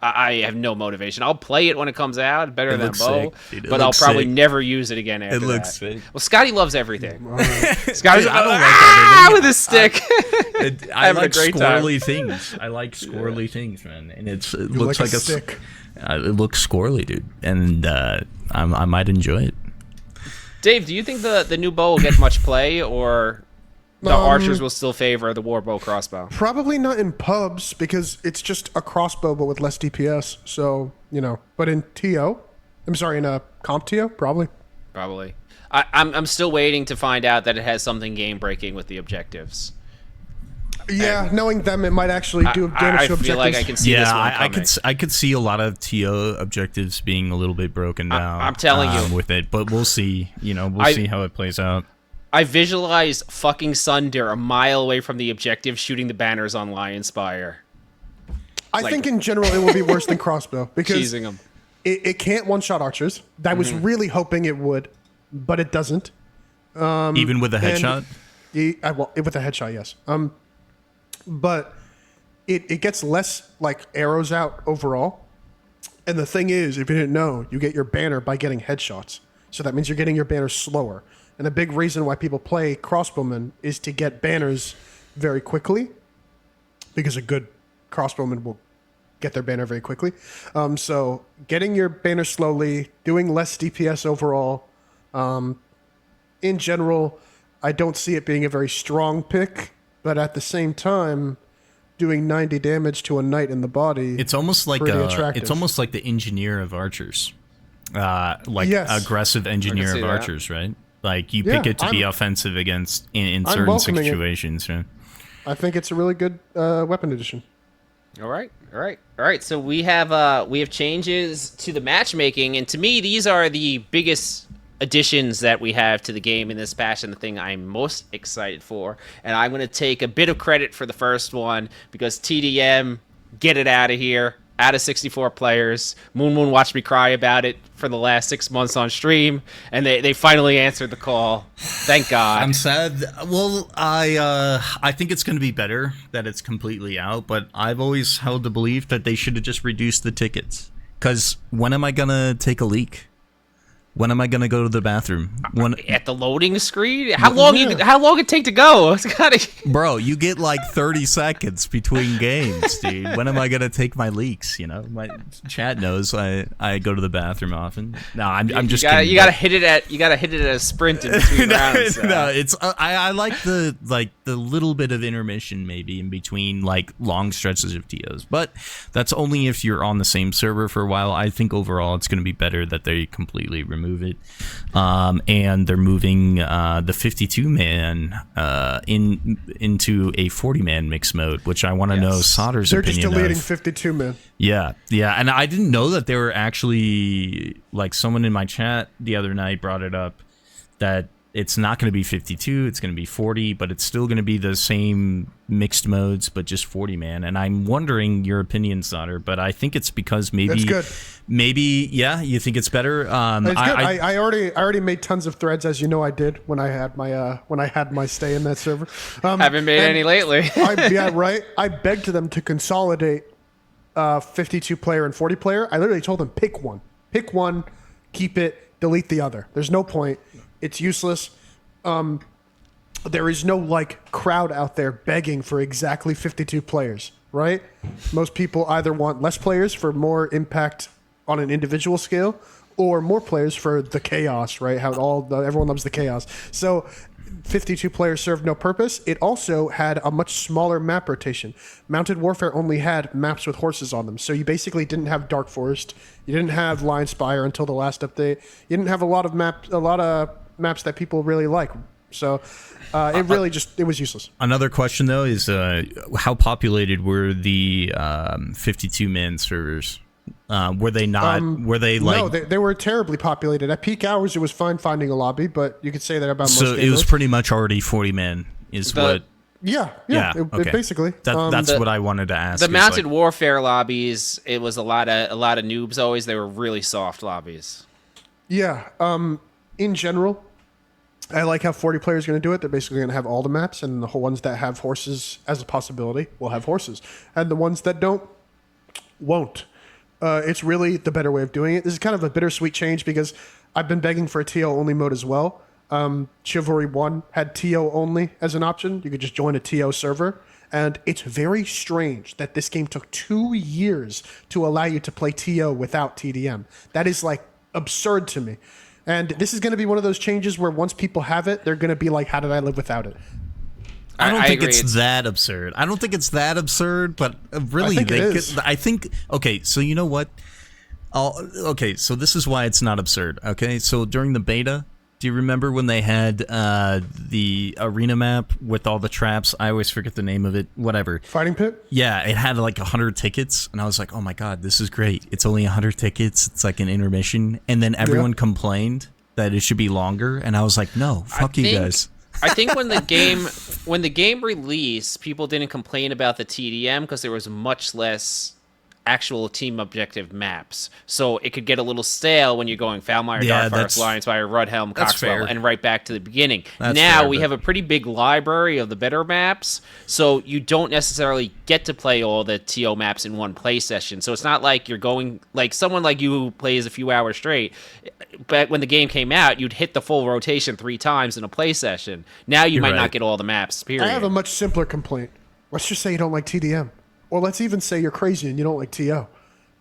A: I have no motivation. I'll play it when it comes out, better than a
B: looks
A: bow,
B: sick, dude. It
A: but I'll
B: looks
A: probably
B: sick.
A: never use it again after
B: It looks
A: that.
B: sick.
A: Well, Skadii loves everything. Skadii's
B: Dude, I don't like that.
A: with his stick.
B: I
A: Having a
B: like
A: great time.
B: squirrely things. I like squirrely things, man. And it
C: You
B: looks like a
C: stick.
B: It looks squirrely, dude. And I might enjoy it.
A: Dave, do you think the new bow will get much play, or the archers will still favor the warbow crossbow?
C: Probably not in pubs because it's just a crossbow but with less DPS. So you know, but in in a comp TO, probably.
A: Probably. I'm still waiting to find out that it has something game breaking with the objectives.
C: Yeah, knowing them, it might actually do damage
A: I
C: to objectives.
A: feel like I can see this one
B: I
A: coming.
B: could see a lot of TO objectives being a little bit broken down.
A: I'm telling you.
B: with it, but we'll see. You know, we'll see how it plays out.
A: I visualize fucking Sunder a mile away from the objective shooting the banners on Lion Spire.
C: I think in general it will be worse than crossbow because
A: Cheesing them.
C: it can't one-shot archers. I was really hoping it would, but it doesn't.
B: Even with a headshot.
C: With a headshot, yes. But it gets less like arrows out overall. And the thing is, if you didn't know, you get your banner by getting headshots. So that means you're getting your banner slower. And a big reason why people play crossbowmen is to get banners very quickly, because a good crossbowman will get their banner very quickly. So getting your banner slowly, doing less DPS overall. In general, I don't see it being a very strong pick, but at the same time, doing 90 damage to a knight in the body.
B: It's almost like
C: pretty attractive.
B: it's almost like the engineer of archers,
C: Yes.
B: aggressive engineer
A: see
B: of
A: that.
B: archers, right? Like you pick
C: Yeah,
B: it to be offensive against in
C: I'm
B: certain
C: welcoming it.
B: situations. Right?
C: I think it's a really good weapon addition.
A: All right. So we have changes to the matchmaking, and to me, these are the biggest additions that we have to the game in this patch, and the thing I'm most excited for. And I'm going to take a bit of credit for the first one because TDM, get it out of here. Out of 64 players. Moon watched me cry about it for the last 6 months on stream, and they finally answered the call. Thank God.
B: I'm sad. Well, I think it's going to be better that it's completely out, but I've always held the belief that they should have just reduced the tickets. Because when am I going to take a leak? When am I going to go to the bathroom?
A: At the loading screen? How long it take to go? It's gotta...
B: Bro, you get like 30 seconds between games, dude. When am I gonna take my leaks? You know, my chat knows I go to the bathroom often. No, I'm just kidding.
A: You gotta hit it at a sprint in between rounds.
B: No, it's I like the little bit of intermission maybe in between like long stretches of TOs, but that's only if you're on the same server for a while. I think overall it's gonna be better that they completely remove it, and they're moving the 52-man into a 40-man mixed mode, which I want to know Soter's
C: They're
B: opinion
C: just deleting
B: of.
C: 52 man.
B: Yeah, and I didn't know that they were actually, like, someone in my chat the other night brought it up that it's not going to be 52, it's going to be 40, but it's still going to be the same mixed modes, but just 40-man. And I'm wondering your opinion, Soter, but I think it's because maybe...
C: It's good.
B: Maybe, yeah, you think it's better?
C: It's good. I already made tons of threads, as you know I did when I had my stay in that server.
A: Haven't made any lately.
C: Yeah, right. I begged them to consolidate 52 player and 40 player. I literally told them pick one, keep it, delete the other. There's no point. It's useless. There is no like crowd out there begging for exactly 52 players, right? Most people either want less players for more impact on an individual scale, or more players for the chaos, right? How everyone loves the chaos. So 52 players served no purpose. It also had a much smaller map rotation. Mounted Warfare only had maps with horses on them, so you basically didn't have Dark Forest. You didn't have Lion Spire until the last update. You didn't have a lot of maps that people really like. So it was useless.
B: Another question though is how populated were the 52-man servers? Were they not? Were they like?
C: No, they were terribly populated. At peak hours, it was fine finding a lobby, but you could say that about most.
B: So it was pretty much already 40 men.
C: Yeah,
B: okay.
C: Basically.
B: That's what I wanted to ask.
A: The Mounted Warfare lobbies, it was a lot of noobs always. They were really soft lobbies.
C: Yeah. In general, I like how 40 players are going to do it. They're basically going to have all the maps, and the whole ones that have horses as a possibility will have horses, and the ones that don't won't. It's really the better way of doing it. This is kind of a bittersweet change because I've been begging for a TO only mode as well. Chivalry 1 had TO only as an option. You could just join a TO server. And it's very strange that this game took 2 years to allow you to play TO without TDM. That is like absurd to me. And this is going to be one of those changes where once people have it, they're going to be like, how did I live without it?
B: I don't think it's that absurd. I don't think it's that absurd, but really, I think. Okay, so you know what? So this is why it's not absurd. Okay, so during the beta, do you remember when they had the arena map with all the traps? I always forget the name of it. Whatever.
C: Fighting Pit?
B: Yeah, it had like 100 tickets, and I was like, oh my god, this is great. It's only 100 tickets. It's like an intermission, and then everyone complained that it should be longer, and I was like, no, fuck you guys.
A: I think when the game released, people didn't complain about the TDM because there was much less actual team objective maps. So it could get a little stale when you're going Foulmire, Darkforest, Lionspire, Rudhelm, Coxwell, and right back to the beginning. We have a pretty big library of the better maps, so you don't necessarily get to play all the TO maps in one play session. So it's not like you're going, like someone like you who plays a few hours straight, but when the game came out, you'd hit the full rotation 3 times in a play session. Now you might not get all the maps, period.
C: I have a much simpler complaint. Let's just say you don't like TDM. Or let's even say you're crazy and you don't like TO.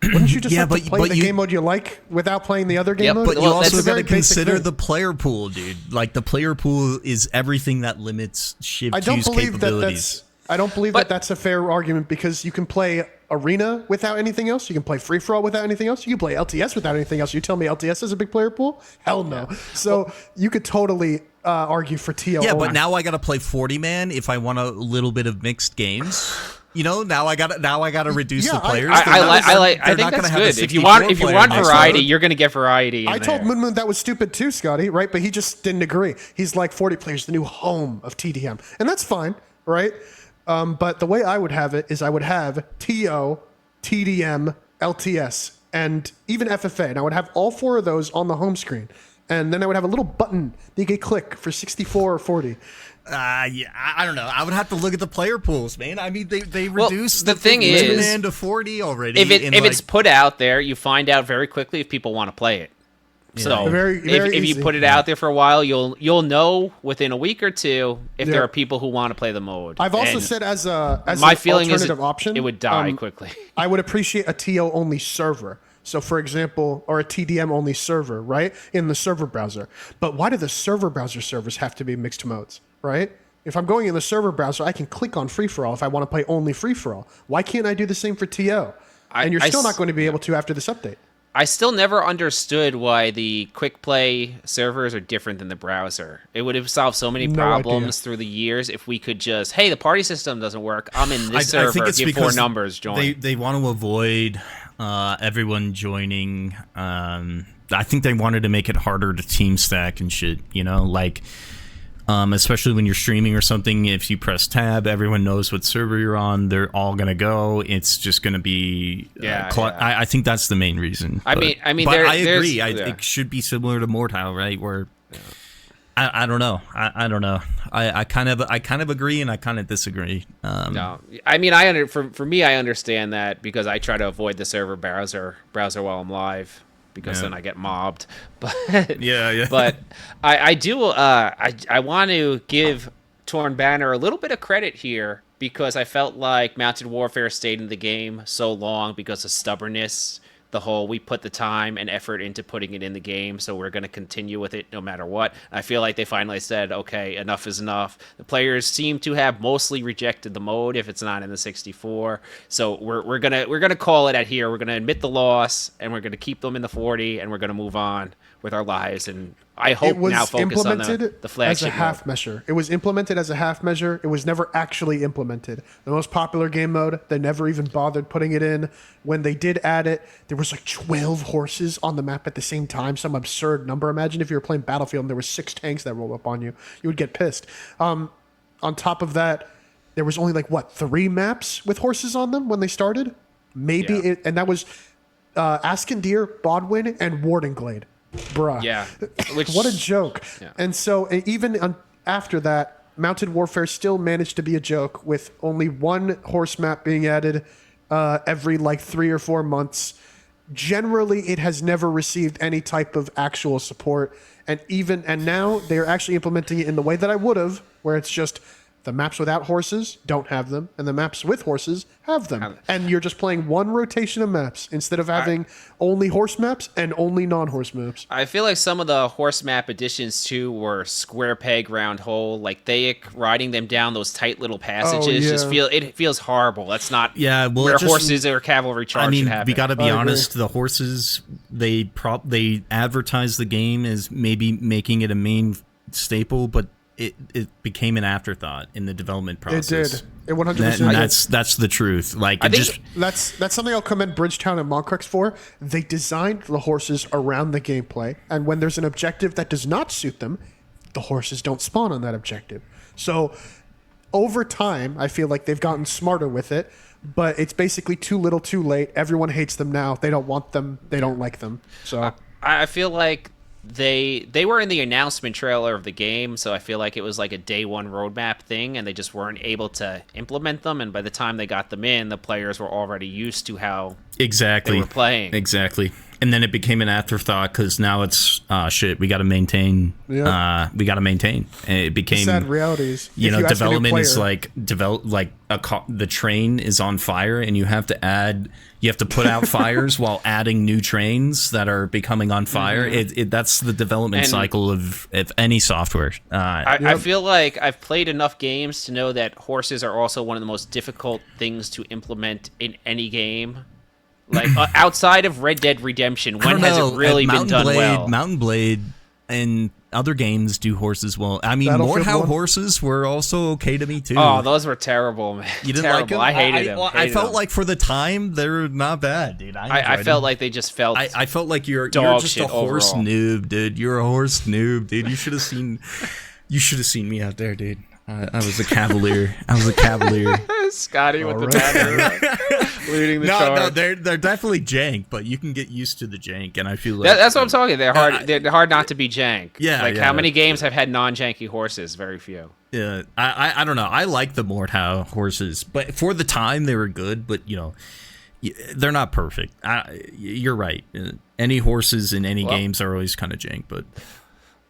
C: Wouldn't you just have to play the game mode you like without playing the other game mode?
B: But you also got to consider the player pool, dude. Like, the player pool is everything that limits Shiv Q's capabilities.
C: I don't believe that's a fair argument because you can play Arena without anything else. You can play Free-For-All without anything else. You can play LTS without anything else. You tell me LTS is a big player pool? Hell no. So you could totally argue for TO.
B: Yeah, but now I got to play 40-man if I want a little bit of mixed games. You know, now I gotta reduce the players.
A: I think that's good. If you want variety, you're gonna get variety.
C: I told Moon that was stupid too, Skadii, right? But he just didn't agree. He's like 40 players, the new home of TDM, and that's fine, right? But the way I would have it is I would have TO, TDM, LTS, and even FFA, and I would have all 4 of those on the home screen, and then I would have a little button that you could click for 64 or 40.
B: I don't know. I would have to look at the player pools, man. I mean, they reduced
A: the thing is,
B: man to 40 already.
A: If it's put out there, you find out very quickly if people want to play it. Yeah. So if you put it out there for a while, you'll know within a week or 2 if there are people who want to play the mode.
C: I've also said as
A: my
C: an
A: feeling
C: alternative option,
A: it would die quickly.
C: I would appreciate a TO only server. So, for example, or a TDM only server, right, in the server browser. But why do the server browser servers have to be mixed modes, right? If I'm going in the server browser, I can click on free-for-all if I want to play only free-for-all. Why can't I do the same for TO? And you're still not going to be able to after this update.
A: I still never understood why the quick play servers are different than the browser. It would have solved so many problems through the years if we could just, hey, the party system doesn't work. I'm in this server. I think it's give 4 numbers, join.
B: They want to avoid everyone joining. I think they wanted to make it harder to team stack and shit, you know, like especially when you're streaming or something. If you press tab, everyone knows what server you're on. They're all gonna go. It's just gonna be I think that's the main reason.
A: I mean,
B: but I agree. It should be similar to Mortal, right? Where I don't know. I don't know. I kind of agree and I kind of disagree.
A: No, I mean, for me, I understand that because I try to avoid the server browser while I'm live. Because then I get mobbed, but But I do. I want to give Torn Banner a little bit of credit here because I felt like Mounted Warfare stayed in the game so long because of stubbornness the whole we put the time and effort into putting it in the game, so we're going to continue with it no matter what. I feel like they finally said, okay, enough is enough. The players seem to have mostly rejected the mode if it's not in the 64. So we're gonna call it at here. We're gonna admit the loss, and we're gonna keep them in the 40, and we're gonna move on with our lives. And I hope now focus on the flagship
C: as a half measure. It was implemented as a half measure. It was never actually implemented. The most popular game mode, they never even bothered putting it in. When they did add it, there was like 12 horses on the map at the same time, some absurd number. Imagine if you were playing Battlefield and there was 6 tanks that rolled up on you. You would get pissed. On top of that, there was only like, 3 maps with horses on them when they started? Maybe, and that was Askendir, Bodwin, and Wardenglade. Bruh.
A: Yeah.
C: What a joke.
A: Yeah.
C: And so even after that, Mounted Warfare still managed to be a joke with only 1 horse map being added every like 3 or 4 months. Generally, it has never received any type of actual support. And now they're actually implementing it in the way that I would have, where it's just the maps without horses don't have them, and the maps with horses have them. And you're just playing one rotation of maps instead of having only horse maps and only non-horse maps.
A: I feel like some of the horse map additions, too, were square peg, round hole. Like, Thaic riding them down those tight little passages it feels horrible. That's not where horses or cavalry charge should happen.
B: We got to be honest. The horses, they advertise the game as maybe making it a main staple, but it became an afterthought in the development process.
C: It did. It 100%.
B: That's the truth. Like,
C: that's something I'll commend Bridgetown and Montcrux for. They designed the horses around the gameplay, and when there's an objective that does not suit them, the horses don't spawn on that objective. So over time, I feel like they've gotten smarter with it, but it's basically too little, too late. Everyone hates them now. They don't want them. They don't like them. So
A: I feel like they were in the announcement trailer of the game, so I feel like it was like a day one roadmap thing, and they just weren't able to implement them. And by the time they got them in, the players were already used to how they were playing.
B: Exactly. And then it became an afterthought because now it's shit. We got to maintain.
C: Yep.
B: We got to maintain. And it became
C: sad realities.
B: Development is like the train is on fire, and you have to put out fires while adding new trains that are becoming on fire. Mm-hmm. That's the development cycle of any software.
A: I feel like I've played enough games to know that horses are also one of the most difficult things to implement in any game. Like outside of Red Dead Redemption, when has it really been done well?
B: Mountain Blade and other games do horses well. I mean, Mordhau horses were also okay to me too.
A: Oh, those were terrible, man.
B: You didn't like them?
A: I hated them.
B: I felt like for the time they're not bad, dude.
A: I felt like they just felt.
B: I felt like you're just a horse
A: overall.
B: noob, dude. You're a horse noob, dude. You should have seen. You should have seen me out there, dude. I was a cavalier.
A: Skadii with the banner, leading the charge.
B: No, they're definitely jank, but you can get used to the jank, and I feel like
A: that's what I'm talking. They're hard. They're hard not to be jank.
B: Yeah,
A: how many games have had non-janky horses? Very few.
B: Yeah, I don't know. I like the Mordhau horses, but for the time they were good. But they're not perfect. You're right. Any horses in any games are always kind of jank, but.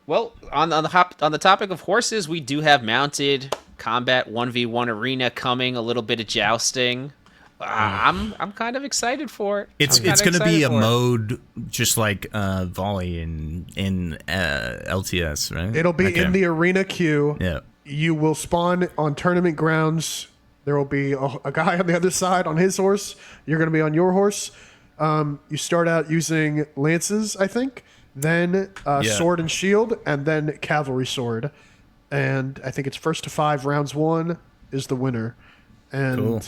A: Well, on the topic of horses, we do have mounted combat 1v1 arena coming. A little bit of jousting. I'm kind of excited for it.
B: It's going to be a mode just like volley in LTS, right?
C: It'll be in the arena queue.
B: Yeah.
C: You will spawn on tournament grounds. There will be a guy on the other side on his horse. You're going to be on your horse. You start out using lances, I think. Then sword and shield, and then cavalry sword. And I think it's 1st to 5, rounds 1 is the winner. And
B: cool.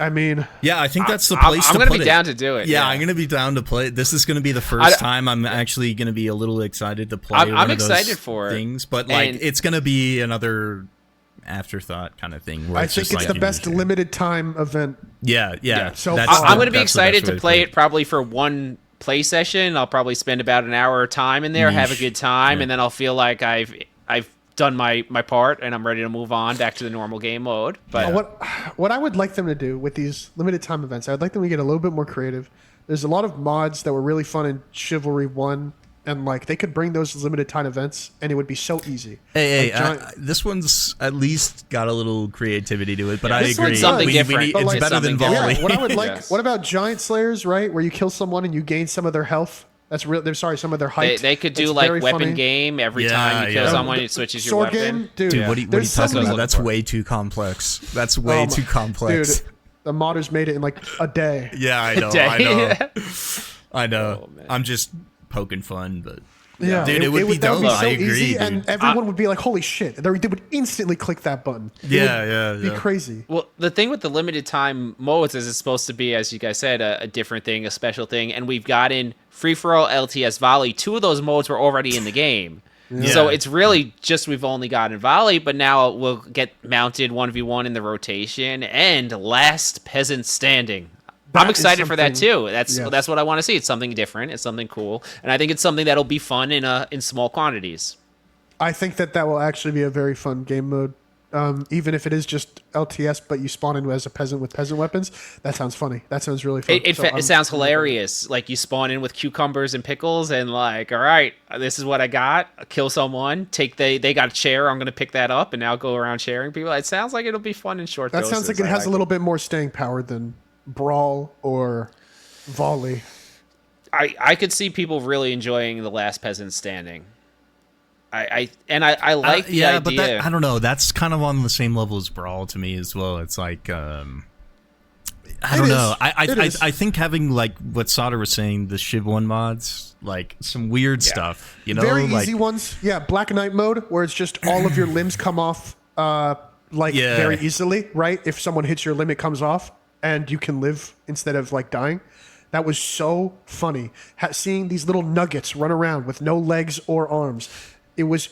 C: I mean,
B: I think that's the place to put it.
A: I'm going to be down to do it.
B: Yeah, I'm going to be down to play it. This is going to be the first time I'm actually going to be a little excited to play. I'm
A: excited for
B: things, but it's going to be another afterthought kind of thing.
C: I think it's the best limited time event.
B: Yeah.
C: So
A: I'm going to be excited to play it probably for one play session. I'll probably spend about an hour of time in there, have a good time, and then I'll feel like I've done my part and I'm ready to move on back to the normal game mode. But
C: what I would like them to do with these limited time events, I'd like them to get a little bit more creative. There's a lot of mods that were really fun in Chivalry 1 and like they could bring those limited time events, and it would be so easy.
B: Hey,
C: Like,
B: this one's at least got a little creativity to it, but I
A: this
B: agree.
A: one's something different.
C: But
B: It's
C: like-
B: better than
A: something
B: volley.
C: Yeah, what I would like.
A: Yes.
C: What about giant slayers? Right, where you kill someone and you gain some of their health. That's real. They're sorry, some of their height.
A: They could do
C: It's
A: like
C: very
A: weapon
C: funny.
A: game every
B: Yeah,
A: time you kill
B: yeah.
A: someone. It switches your
C: Sword
A: weapon.
C: game, dude.
B: Dude, what are you
C: There's
B: talking
C: so many-
B: about? That's way too complex. That's way too complex.
C: Dude, the modders made it in like a day.
B: Yeah, I know.
A: Day.
B: I know. I know.
A: Oh, man.
B: I'm just poking fun, but
C: Yeah,
B: dude, it would be
C: that would
B: dope.
C: so
B: I agree,
C: easy,
B: dude.
C: and everyone would be like, "Holy shit!" They would instantly click that button. It
B: Yeah,
C: would
B: yeah,
C: be
B: yeah.
C: crazy.
A: Well, the thing with the limited time modes is it's supposed to be, as you guys said, a different thing, a special thing. And we've gotten free for all, LTS, volley. 2 of those modes were already in the game.
B: Yeah.
A: So it's really just we've only gotten volley, but now we'll get mounted 1v1 in the rotation and last peasant standing.
C: That
A: I'm
C: is
A: excited for that
C: something-
A: too. That's
C: yes.
A: what I want to see. It's something different. It's something cool, and I think it's something that'll be fun in small quantities.
C: I think that will actually be a very fun game mode. Even if it is just LTS, but you spawn in as a peasant with peasant weapons, that sounds funny. That sounds really fun.
A: It,
C: So
A: it
C: I'm-
A: sounds hilarious. Like you spawn in with cucumbers and pickles, and like, all right, this is what I got. Kill someone. They got a chair. I'm gonna pick that up, and now go around sharing people. It sounds like it'll be fun in short.
C: That
A: doses.
C: sounds like it
A: I
C: has a little bit more staying power than brawl or volley.
A: I could see people really enjoying the last peasant standing. I like the
B: yeah,
A: idea.
B: but that, I don't know. That's kind of on the same level as Brawl to me as well. It's like I don't know.
C: It is.
B: I think having like what Soter was saying, the Shiv 1 mods, like some weird stuff. You know,
C: Very
B: like,
C: easy ones. Yeah, Black Knight mode, where it's just all of your limbs come off
B: Yeah.
C: very easily, right? If someone hits your limb, it comes off, and you can live instead of like dying. That was so funny. Seeing these little nuggets run around with no legs or arms. It was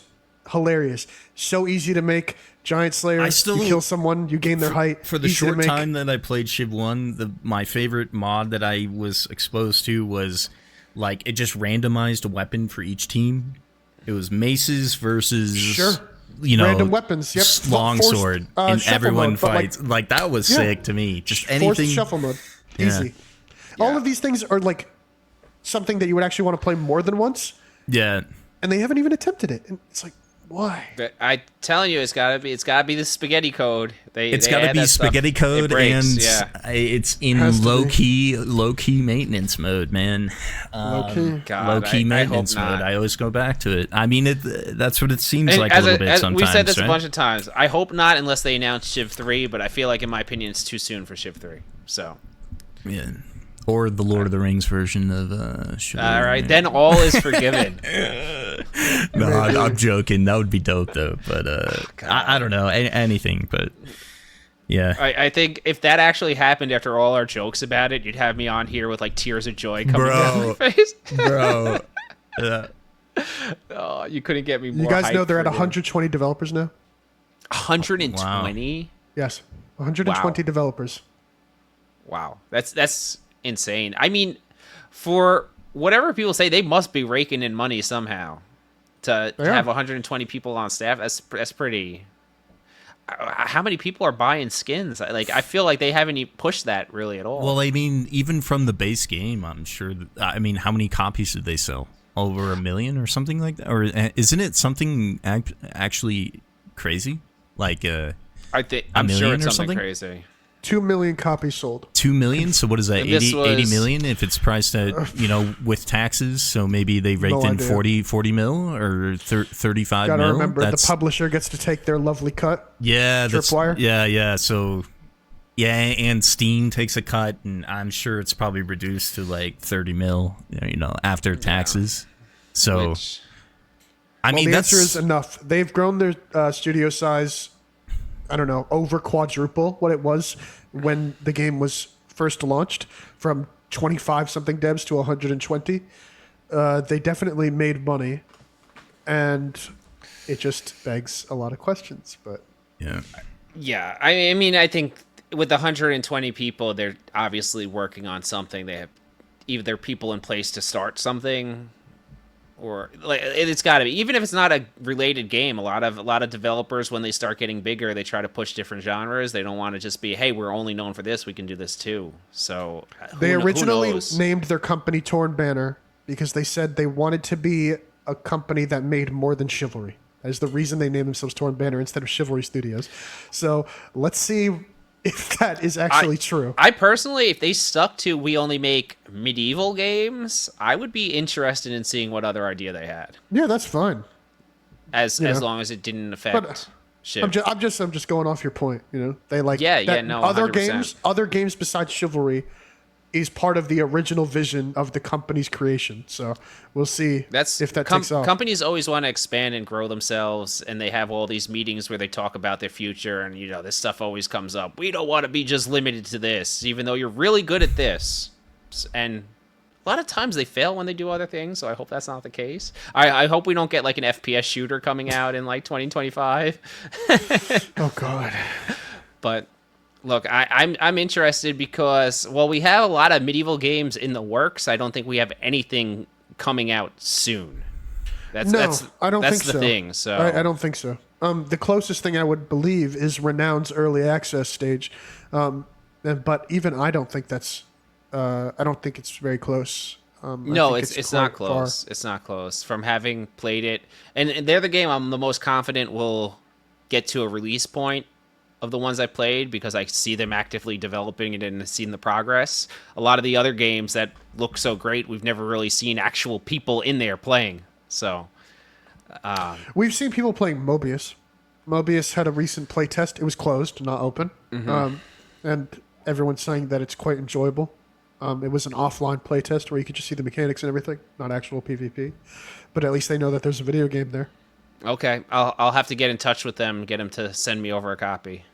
C: hilarious. So easy to make. Giant Slayer, you kill someone, you gain their height.
B: For the
C: Easy to
B: short
C: make.
B: time that I played Shiv 1, my favorite mod that I was exposed to was like it just randomized a weapon for each team. It was maces versus
C: Random weapons. Yep.
B: longsword,
C: Forced,
B: and
C: shuffle
B: everyone
C: mode, but,
B: fights. Like that was sick to me. Just
C: Forced
B: anything.
C: shuffle mode.
B: Yeah.
C: Easy. All of these things are like something that you would actually want to play more than once,
B: Yeah.
C: and they haven't even attempted it. And it's like, why?
A: But I'm telling you, it's gotta be the spaghetti code.
B: It's got to be spaghetti code, and it's in
C: Has to
B: low
C: be.
B: key maintenance mode, man.
C: Okay.
A: God,
B: Low key
A: I
B: maintenance
A: hope
B: mode.
A: not.
B: I always go back to it. I mean, that's what it seems
A: And
B: like a little bit sometimes.
A: we've said this
B: right?
A: a bunch of times. I hope not, unless they announce Shiv 3. But I feel like, in my opinion, it's too soon for Shiv 3. So,
B: Yeah. Or the Lord of the Rings version of Chivalry.
A: all right, then all is forgiven.
B: No, I'm joking. That would be dope, though. But I don't know. Anything, but yeah.
A: I think if that actually happened after all our jokes about it, you'd have me on here with like tears of joy coming down my face.
B: Bro. Yeah.
A: Oh, you couldn't get me more.
C: You guys know
A: hyped
C: they're at
A: for
C: 120 developers now?
A: 120.
C: Yes. 120
A: Wow.
C: developers.
A: Wow, that's insane. I mean, for whatever people say, they must be raking in money somehow to
C: They are.
A: have 120 people on staff. That's pretty. How many people are buying skins? Like, I feel like they haven't even pushed that really at all.
B: Well, I mean, even from the base game, I'm sure. I mean, how many copies did they sell? Over 1 million or something like that? Or isn't it something actually crazy? Like
A: I'm sure
B: million
A: it's
B: or
A: something
B: something?
A: crazy.
C: 2 million copies sold.
B: 2 million? So what is that?
A: And this
B: 80
A: was-
B: million if it's priced at, with taxes? So maybe they raked in
C: idea.
B: 40 mil or 35
C: Gotta
B: mil?
C: remember, the publisher gets to take their lovely cut.
B: Yeah, that's
C: Tripwire?
B: yeah. So yeah, and Steam takes a cut, and I'm sure it's probably reduced to like 30 mil, after taxes. So
A: Which,
B: I mean,
C: The
B: that's
C: answer is enough. They've grown their studio size, I don't know, over quadruple what it was when the game was first launched, from 25-something devs to 120. They definitely made money, and it just begs a lot of questions. But
A: yeah, I mean, I think with 120 people, they're obviously working on something. They have either people in place to start something, or like it's got to be. Even if it's not a related game, a lot of developers, when they start getting bigger, they try to push different genres. They don't want to just be, hey, we're only known for this. We can do this too. So
C: they
A: who
C: originally
A: knows?
C: named their company Torn Banner, because they said they wanted to be a company that made more than Chivalry. That is the reason they named themselves Torn Banner instead of Chivalry Studios. So let's see if that is actually true.
A: I personally, if they stuck to we only make medieval games, I would be interested in seeing what other idea they had.
C: Yeah, that's fine.
A: As long as it didn't affect shit.
C: I'm just going off your point. You know, they like
A: other
C: 100%. Other games besides Chivalry is part of the original vision of the company's creation. So we'll see if that takes off.
A: Companies always want to expand and grow themselves, and they have all these meetings where they talk about their future, and this stuff always comes up. We don't want to be just limited to this, even though you're really good at this. And a lot of times they fail when they do other things, so I hope that's not the case. I hope we don't get like an FPS shooter coming out in like 2025.
C: Oh God.
A: But look, I'm interested because we have a lot of medieval games in the works. I don't think we have anything coming out soon.
C: I don't think so.
A: That's the thing. So
C: I don't think so. The closest thing I would believe is Renown's early access stage, but even I don't think that's. I don't think it's very close.
A: No, it's not close. Far. It's not close. From having played it, and they're the game I'm the most confident will get to a release point of the ones I played, because I see them actively developing it and seen the progress. A lot of the other games that look so great, we've never really seen actual people in there playing. So
C: we've seen people playing Mobius. Mobius had a recent play test. It was closed, not open. Mm-hmm. And everyone's saying that it's quite enjoyable. It was an offline play test where you could just see the mechanics and everything, not actual PvP. But at least they know that there's a video game there.
A: Okay, I'll have to get in touch with them, get them to send me over a copy.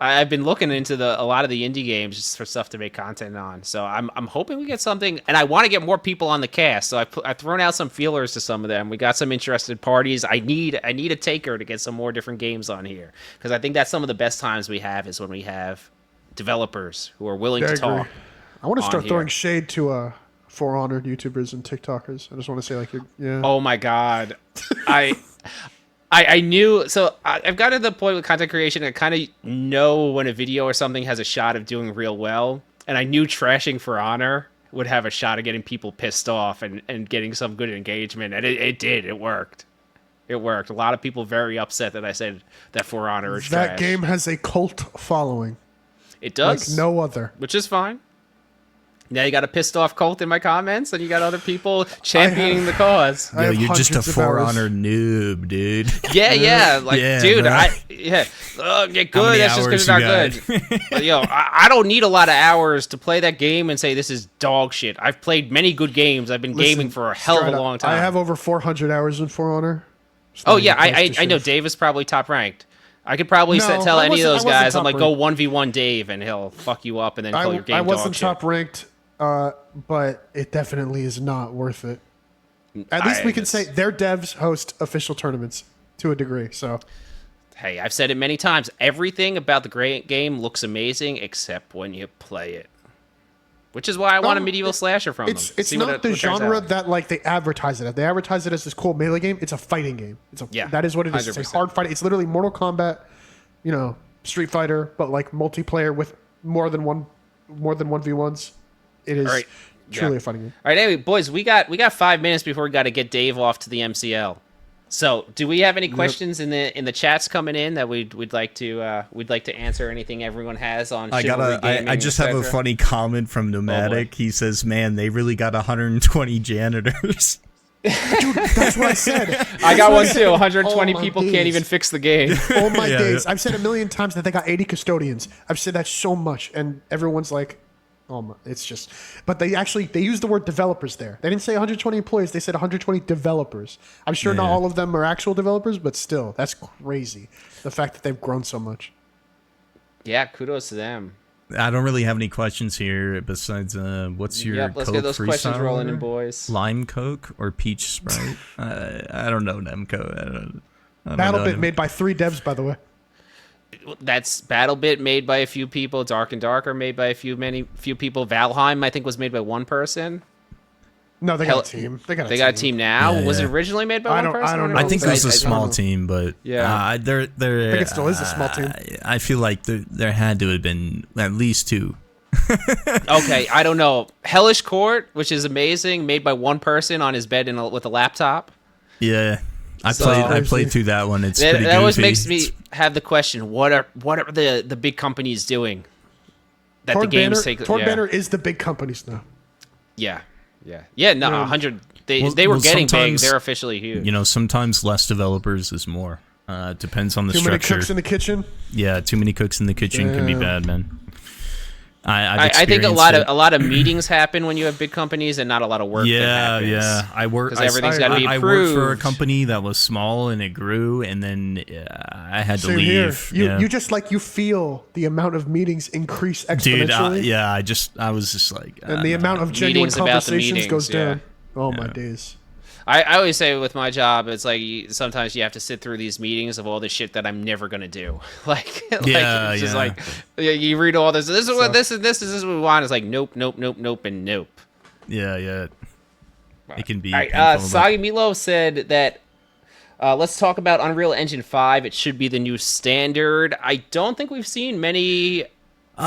A: I've been looking into a lot of the indie games just for stuff to make content on. So I'm hoping we get something, and I want to get more people on the cast. So I've thrown out some feelers to some of them. We got some interested parties. I need a taker to get some more different games on here, because I think that's some of the best times we have is when we have developers who are willing to talk.
C: I want to start throwing shade to For Honor YouTubers and TikTokers. I just want to say, like, yeah.
A: Oh my God, I knew. So I've got to the point with content creation. I kind of know when a video or something has a shot of doing real well, and I knew trashing For Honor would have a shot of getting people pissed off and getting some good engagement, and it did. It worked. It worked. A lot of people very upset that I said that For Honor is trash.
C: That game has a cult following.
A: It does,
C: like no other,
A: which is fine. Now you got a pissed off cult in my comments, and you got other people championing the cause.
B: Yo, you're just a For Honor noob, dude.
A: Yeah, like, dude, get good. That's just because you're not good. But, I don't need a lot of hours to play that game and say this is dog shit. I've played many good games. I've been gaming for a hell of a long time.
C: I have over 400 hours in For Honor.
A: Oh yeah, I know Dave is probably top ranked. I could probably tell any of those guys, I'm like, go 1v1 Dave, and he'll fuck you up and then call your game dog shit.
C: I wasn't top ranked. But it definitely is not worth it. At least we can say their devs host official tournaments to a degree. So,
A: hey, I've said it many times. Everything about the great game looks amazing except when you play it. Which is why I want a medieval slasher from them.
C: It's not the genre that like they advertise it as. They advertise it as this cool melee game. It's a fighting game. That is what it is. 100%. It's a hard fight. It's literally Mortal Kombat, Street Fighter, but like multiplayer with more than 1v1s. It is truly a fighting game.
A: All right, anyway, boys, we got 5 minutes before we got to get Dave off to the MCL. So, do we have any questions in the chats coming in that we'd like to answer? Anything everyone has on?
B: I just have a funny comment from Nomadic. He says, "Man, they really got 120 janitors."
C: Dude, that's what I said.
A: I got one too. 120 people can't even fix the game.
C: Oh my days! I've said a million times that they got 80 custodians. I've said that so much, and everyone's like, it's just, but they use the word developers there. They didn't say 120 employees. They said 120 developers. I'm sure not all of them are actual developers, but still, that's crazy. The fact that they've grown so much.
A: Yeah, kudos to them.
B: I don't really have any questions here besides what's your
A: let's
B: Coke
A: get those questions rolling in, boys.
B: Lime Coke or peach Sprite? I don't know Nemco.
C: BattleBit made by 3 devs, by the way.
A: That's BattleBit made by a few people. Dark and Darker made by a few people. Valheim, I think, was made by one person.
C: No, they got a team. They got
A: a team now. Yeah. Was it originally made by one person?
C: I don't know.
B: I think it was a small team, but
C: I think it still is a small team.
B: I feel like there had to have been at least 2.
A: Okay, I don't know. Hellish Court, which is amazing, made by one person on his bed with a laptop.
B: Yeah, I played through that one. It's pretty goofy.
A: That always makes me have the question: what are the big companies doing? That
C: Torn
A: the games
C: Banner,
A: take.
C: Torn Banner is the big companies now.
A: Yeah. No, 100. They were getting big. They're officially huge.
B: You know, sometimes less developers is more. Depends on the structure.
C: Too many cooks in the kitchen.
B: Yeah, too many cooks in the kitchen can be bad, man.
A: I think a lot of meetings happen when you have big companies and not a lot of work.
B: Yeah. I work.
A: Everything's got to be approved.
B: I worked for a company that was small and it grew, and then I had to leave.
C: Here. You just you feel the amount of meetings increase exponentially.
B: Dude, I was just like,
C: and the amount of genuine conversations goes down. Oh my days.
A: I always say with my job, it's like sometimes you have to sit through these meetings of all the shit that I'm never gonna do. It's just like you read all this. This is what this is what we want. It's like nope, and nope.
B: Yeah. It can be.
A: Sagi Meatloaf said that. Let's talk about Unreal Engine 5. It should be the new standard. I don't think we've seen many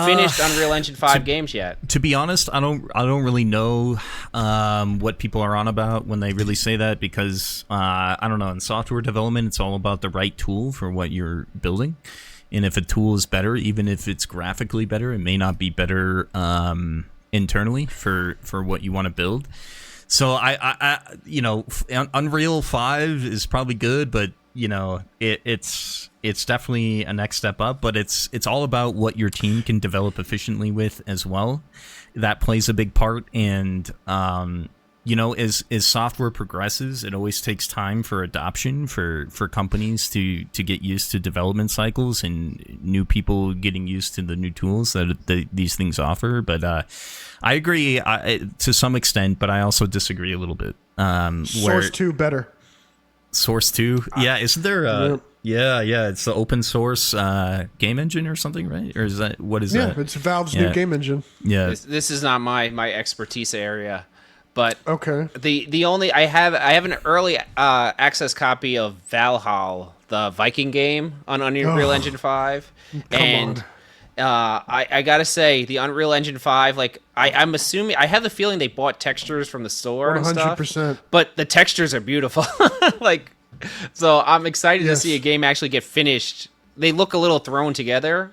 A: finished Unreal Engine 5 games yet.
B: To be honest, I don't really know what people are on about when they really say that, because I don't know, in software development it's all about the right tool for what you're building, and if a tool is better, even if it's graphically better, it may not be better internally for what you want to build. So I Unreal 5 is probably good, but you know, it's definitely a next step up, but it's all about what your team can develop efficiently with as well. That plays a big part, and you know, as software progresses, it always takes time for adoption for companies to get used to development cycles and new people getting used to the new tools that these things offer. But I agree to some extent, but I also disagree a little bit.
C: Source 2 better.
B: Source 2? Yeah, isn't there yeah, it's the open source game engine or something, right? Or is that that?
C: Yeah, it's Valve's new game engine.
B: Yeah.
A: This is not my expertise area, but
C: okay.
A: The only I have an early access copy of Valhalla, the Viking game on Unreal Engine 5.
C: Come on.
A: I gotta say, the Unreal Engine 5, I'm assuming, I have the feeling they bought textures from the store
C: 100%.
A: and stuff, but the textures are beautiful. So I'm excited to see a game actually get finished. They look a little thrown together,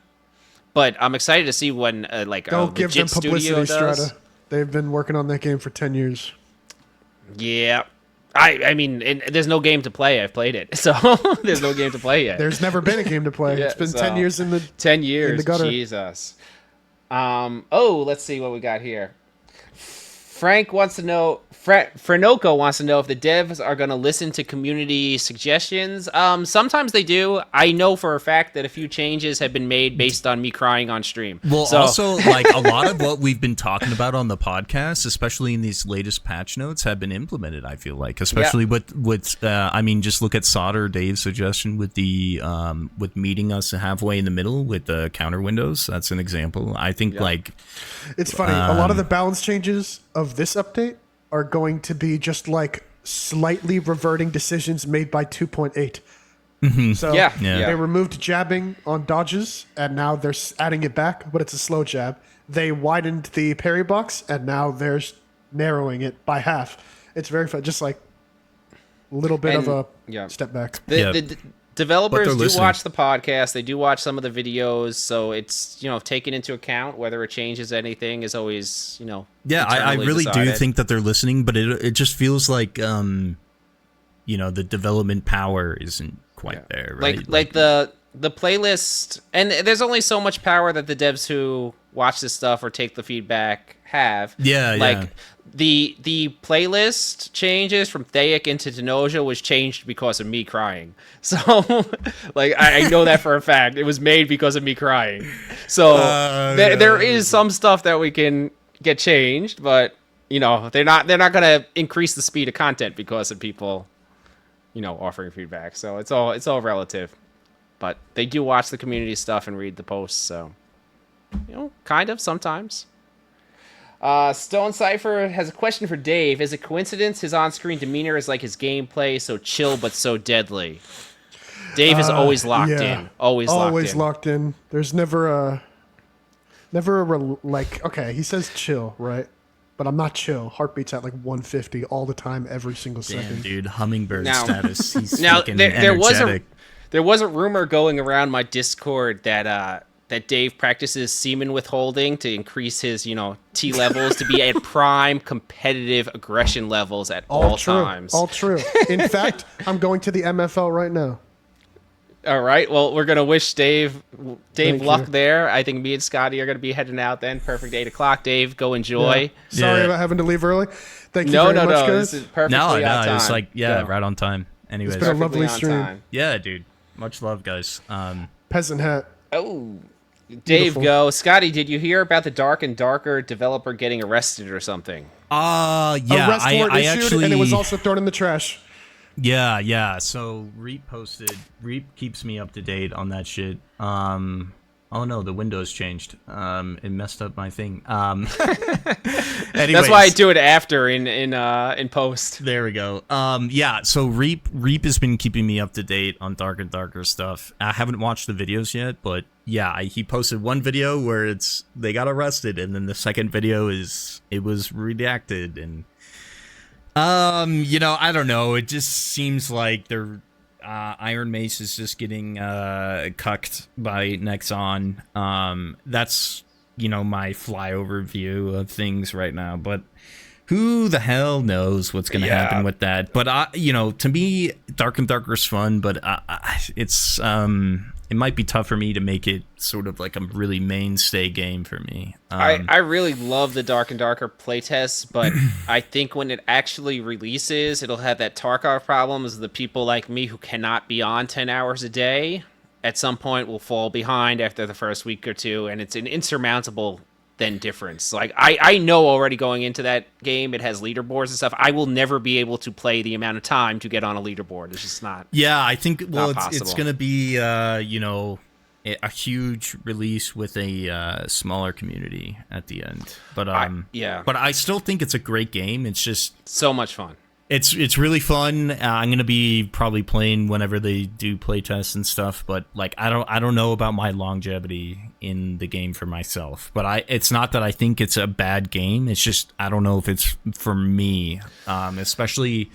A: but I'm excited to see when
C: don't give them publicity, Stridah. They've been working on that game for 10 years.
A: Yeah. I mean, there's no game to play. I've played it, so there's no game to play yet.
C: There's never been a game to play. It's been 10 years in the
A: 10 years.
C: In the gutter.
A: Jesus. Let's see what we got here. Frank wants to know. Frenoco wants to know if the devs are going to listen to community suggestions. Sometimes they do. I know for a fact that a few changes have been made based on me crying on stream.
B: Well, also, a lot of what we've been talking about on the podcast, especially in these latest patch notes, have been implemented, I feel like. Especially with just look at Soter Dave's suggestion with the with meeting us halfway in the middle with the counter windows. That's an example. I think,
C: it's funny. A lot of the balance changes of this update are going to be just slightly reverting decisions made by 2.8.
B: Mm-hmm.
C: So they removed jabbing on dodges, and now they're adding it back, but it's a slow jab. They widened the parry box, and now they're narrowing it by half. It's very fun, just a little bit of a step back.
A: The developers do watch the podcast. They do watch some of the videos, so it's taken into account. Whether it changes anything is always
B: I really do think that they're listening, but it just feels like the development power isn't quite there, right?
A: Like the playlist, and there's only so much power that the devs who watch this stuff or take the feedback have. The playlist changes from Thaic into Denosia was changed because of me crying. So, I know that for a fact. It was made because of me crying. So, there is some stuff that we can get changed, but, they're not going to increase the speed of content because of people, offering feedback. So, it's all relative. But they do watch the community stuff and read the posts, so, kind of, sometimes. Stone Cypher has a question for Dave. Is it coincidence his on-screen demeanor is like his gameplay, so chill but so deadly? Dave is always locked in. Always locked in.
C: There's never a... Never like, okay, he says chill, right? But I'm not chill. Heartbeat's at like 150 all the time, every single
B: Damn,
C: second.
B: dude, hummingbird
A: Now-
B: status. He's
A: Now
B: fucking
A: there was
B: energetic.
A: a rumor going around my Discord that that Dave practices semen withholding to increase his T levels to be at prime competitive aggression levels at all
C: true.
A: times.
C: All true. In fact, I'm going to the MFL right now.
A: All right. Well, we're gonna wish Dave
C: Thank
A: luck
C: you.
A: there. I think me and Skadii are gonna be heading out then. Perfect 8:00. Dave, go enjoy.
C: Yeah. Sorry
B: Yeah.
C: about having to leave early. Thank you
A: No,
C: very
A: no,
C: much,
A: no.
C: guys.
A: This is perfectly
B: No,
A: on time.
B: it's like
A: Go.
B: right on time. Anyways,
C: been a
A: Perfectly
C: lovely
A: on
C: stream.
A: time.
B: yeah, dude, much love, guys.
C: Peasant hat.
A: Oh, Dave,
C: Beautiful.
A: go. Skadii, did you hear about the Dark and Darker developer getting arrested or something?
B: Yeah,
C: Arrest warrant
B: I
C: issued,
B: actually,
C: and it was also thrown in the trash.
B: yeah. So Reap keeps me up to date on that shit. Oh no, the Windows changed. It messed up my thing.
A: That's
B: Anyways,
A: why I do it after in post.
B: there we go. Yeah. So Reap has been keeping me up to date on Dark and Darker stuff. I haven't watched the videos yet, but yeah, he posted one video where they got arrested, and then the second video it was redacted, and I don't know. It just seems like they're. Iron Mace is just getting cucked by Nexon. That's my flyover view of things right now, but who the hell knows what's gonna happen with that? But to me, Dark and Darker is fun, but it might be tough for me to make it sort of like a really mainstay game for me.
A: I really love the Dark and Darker playtests, but I think when it actually releases, it'll have that Tarkov problem as the people like me who cannot be on 10 hours a day at some point will fall behind after the first week or two, and it's an insurmountable then difference. Like I know already going into that game, it has leaderboards and stuff. I will never be able to play the amount of time to get on a leaderboard. It's just not.
B: Yeah, I think it's
A: possible.
B: gonna be a huge release with a smaller community at the end. But but I still think it's a great game. It's just
A: So much fun.
B: it's really fun. I'm gonna be probably playing whenever they do playtests and stuff. But like I don't know about my longevity in the game for myself. But it's not that I think it's a bad game. It's just I don't know if it's for me, especially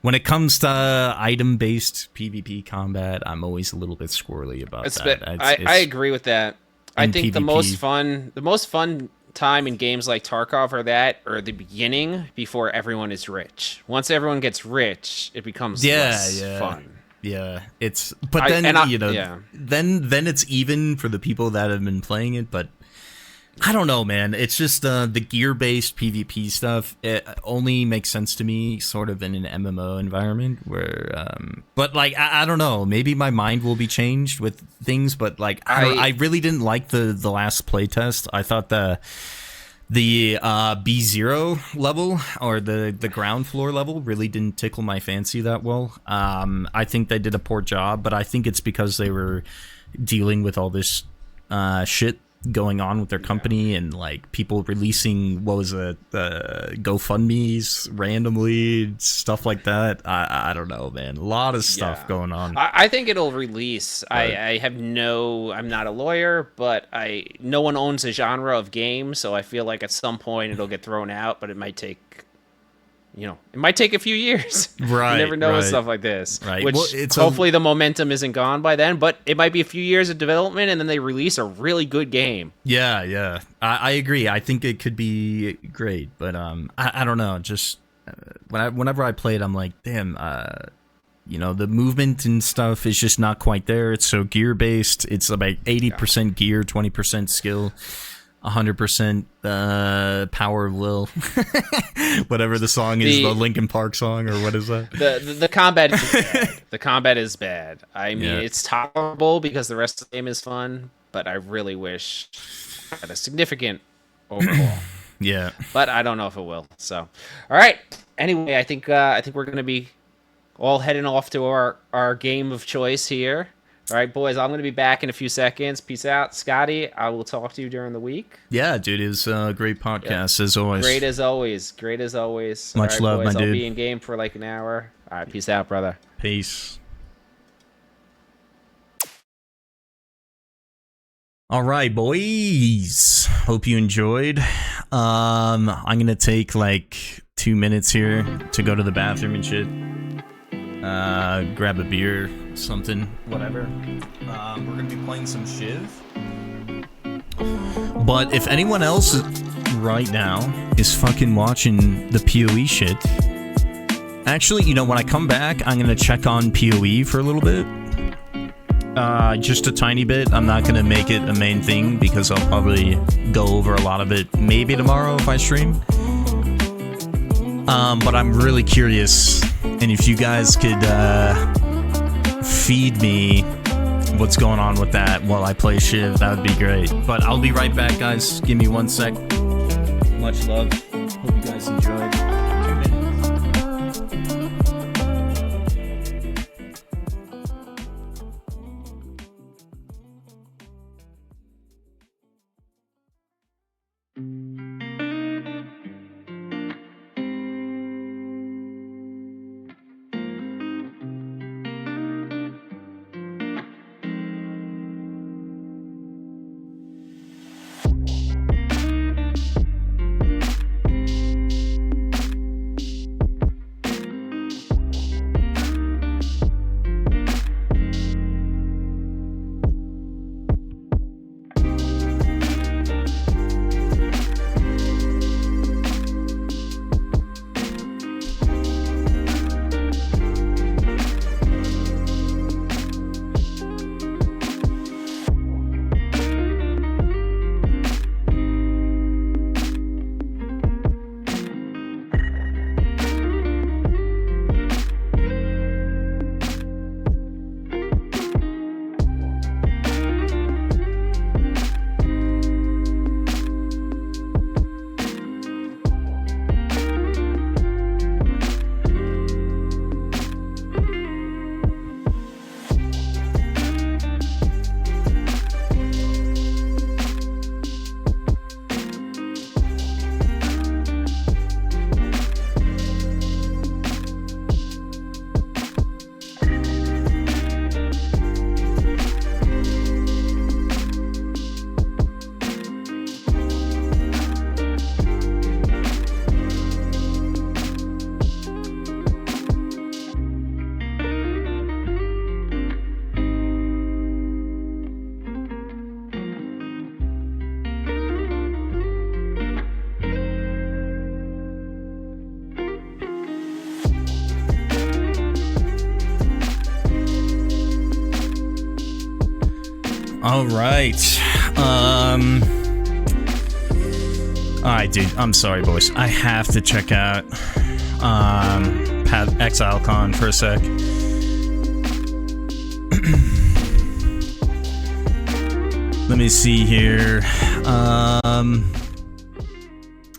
B: when it comes to item-based PvP combat. I'm always a little bit squirrely about that.
A: I agree with that. I
B: in
A: think the
B: PvP.
A: most fun time in games like Tarkov or the beginning before everyone is rich. Once everyone gets rich, it becomes less fun.
B: Yeah, then it's even for the people that have been playing it, but I don't know, man. It's just the gear-based PvP stuff. It only makes sense to me sort of in an MMO environment where, but like I don't know. Maybe my mind will be changed with things, but like I really didn't like the last playtest. I thought the B0 level or the ground floor level really didn't tickle my fancy that well. I think they did a poor job, but I think it's because they were dealing with all this shit going on with their company and like people releasing GoFundMe's randomly, stuff like that. I don't know, man. A lot of stuff going on.
A: I think it'll release. I'm not a lawyer, but no one owns a genre of game, so I feel like at some point it'll get thrown out, but it might take a few years.
B: Right.
A: You never know with
B: right.
A: stuff like this.
B: Right.
A: Which
B: Well,
A: hopefully the momentum isn't gone by then, but it might be a few years of development and then they release a really good game.
B: Yeah. I agree. I think it could be great, but I don't know. Just whenever I play it, I'm like, damn. The movement and stuff is just not quite there. It's so gear based. It's about 80% gear, 20% skill. 100% power of will. Whatever the song is, the Linkin Park song, or what is that?
A: The combat is bad. The combat is bad. I mean, it's tolerable because the rest of the game is fun, but I really wish it had a significant overhaul.
B: Yeah.
A: But I don't know if it will. So, all right. Anyway, I think we're going to be all heading off to our game of choice here. All right, boys, I'm going to be back in a few seconds. Peace out. Skadii, I will talk to you during the week.
B: Yeah, dude, it was a great podcast, as always.
A: Great as always.
B: Much
A: right,
B: love,
A: boys,
B: my dude.
A: I'll be in game for like an hour. All right, peace out, brother.
B: Peace. All right, boys. Hope you enjoyed. I'm gonna take like 2 minutes here to go to the bathroom and shit. Grab a beer, something, whatever. We're gonna be playing some Shiv. But if anyone else right now is fucking watching the PoE shit, actually, you know, when I come back, I'm gonna check on PoE for a little bit. Just a tiny bit. I'm not gonna make it a main thing because I'll probably go over a lot of it maybe tomorrow if I stream. But I'm really curious, and if you guys could feed me what's going on with that while I play Shiv, that would be great. But I'll be right back, guys. Give me 1 sec. Much love. Hope you guys enjoyed. 2 minutes. All right. Alright, dude. I'm sorry, boys. I have to check out ExileCon for a sec. Let me see here.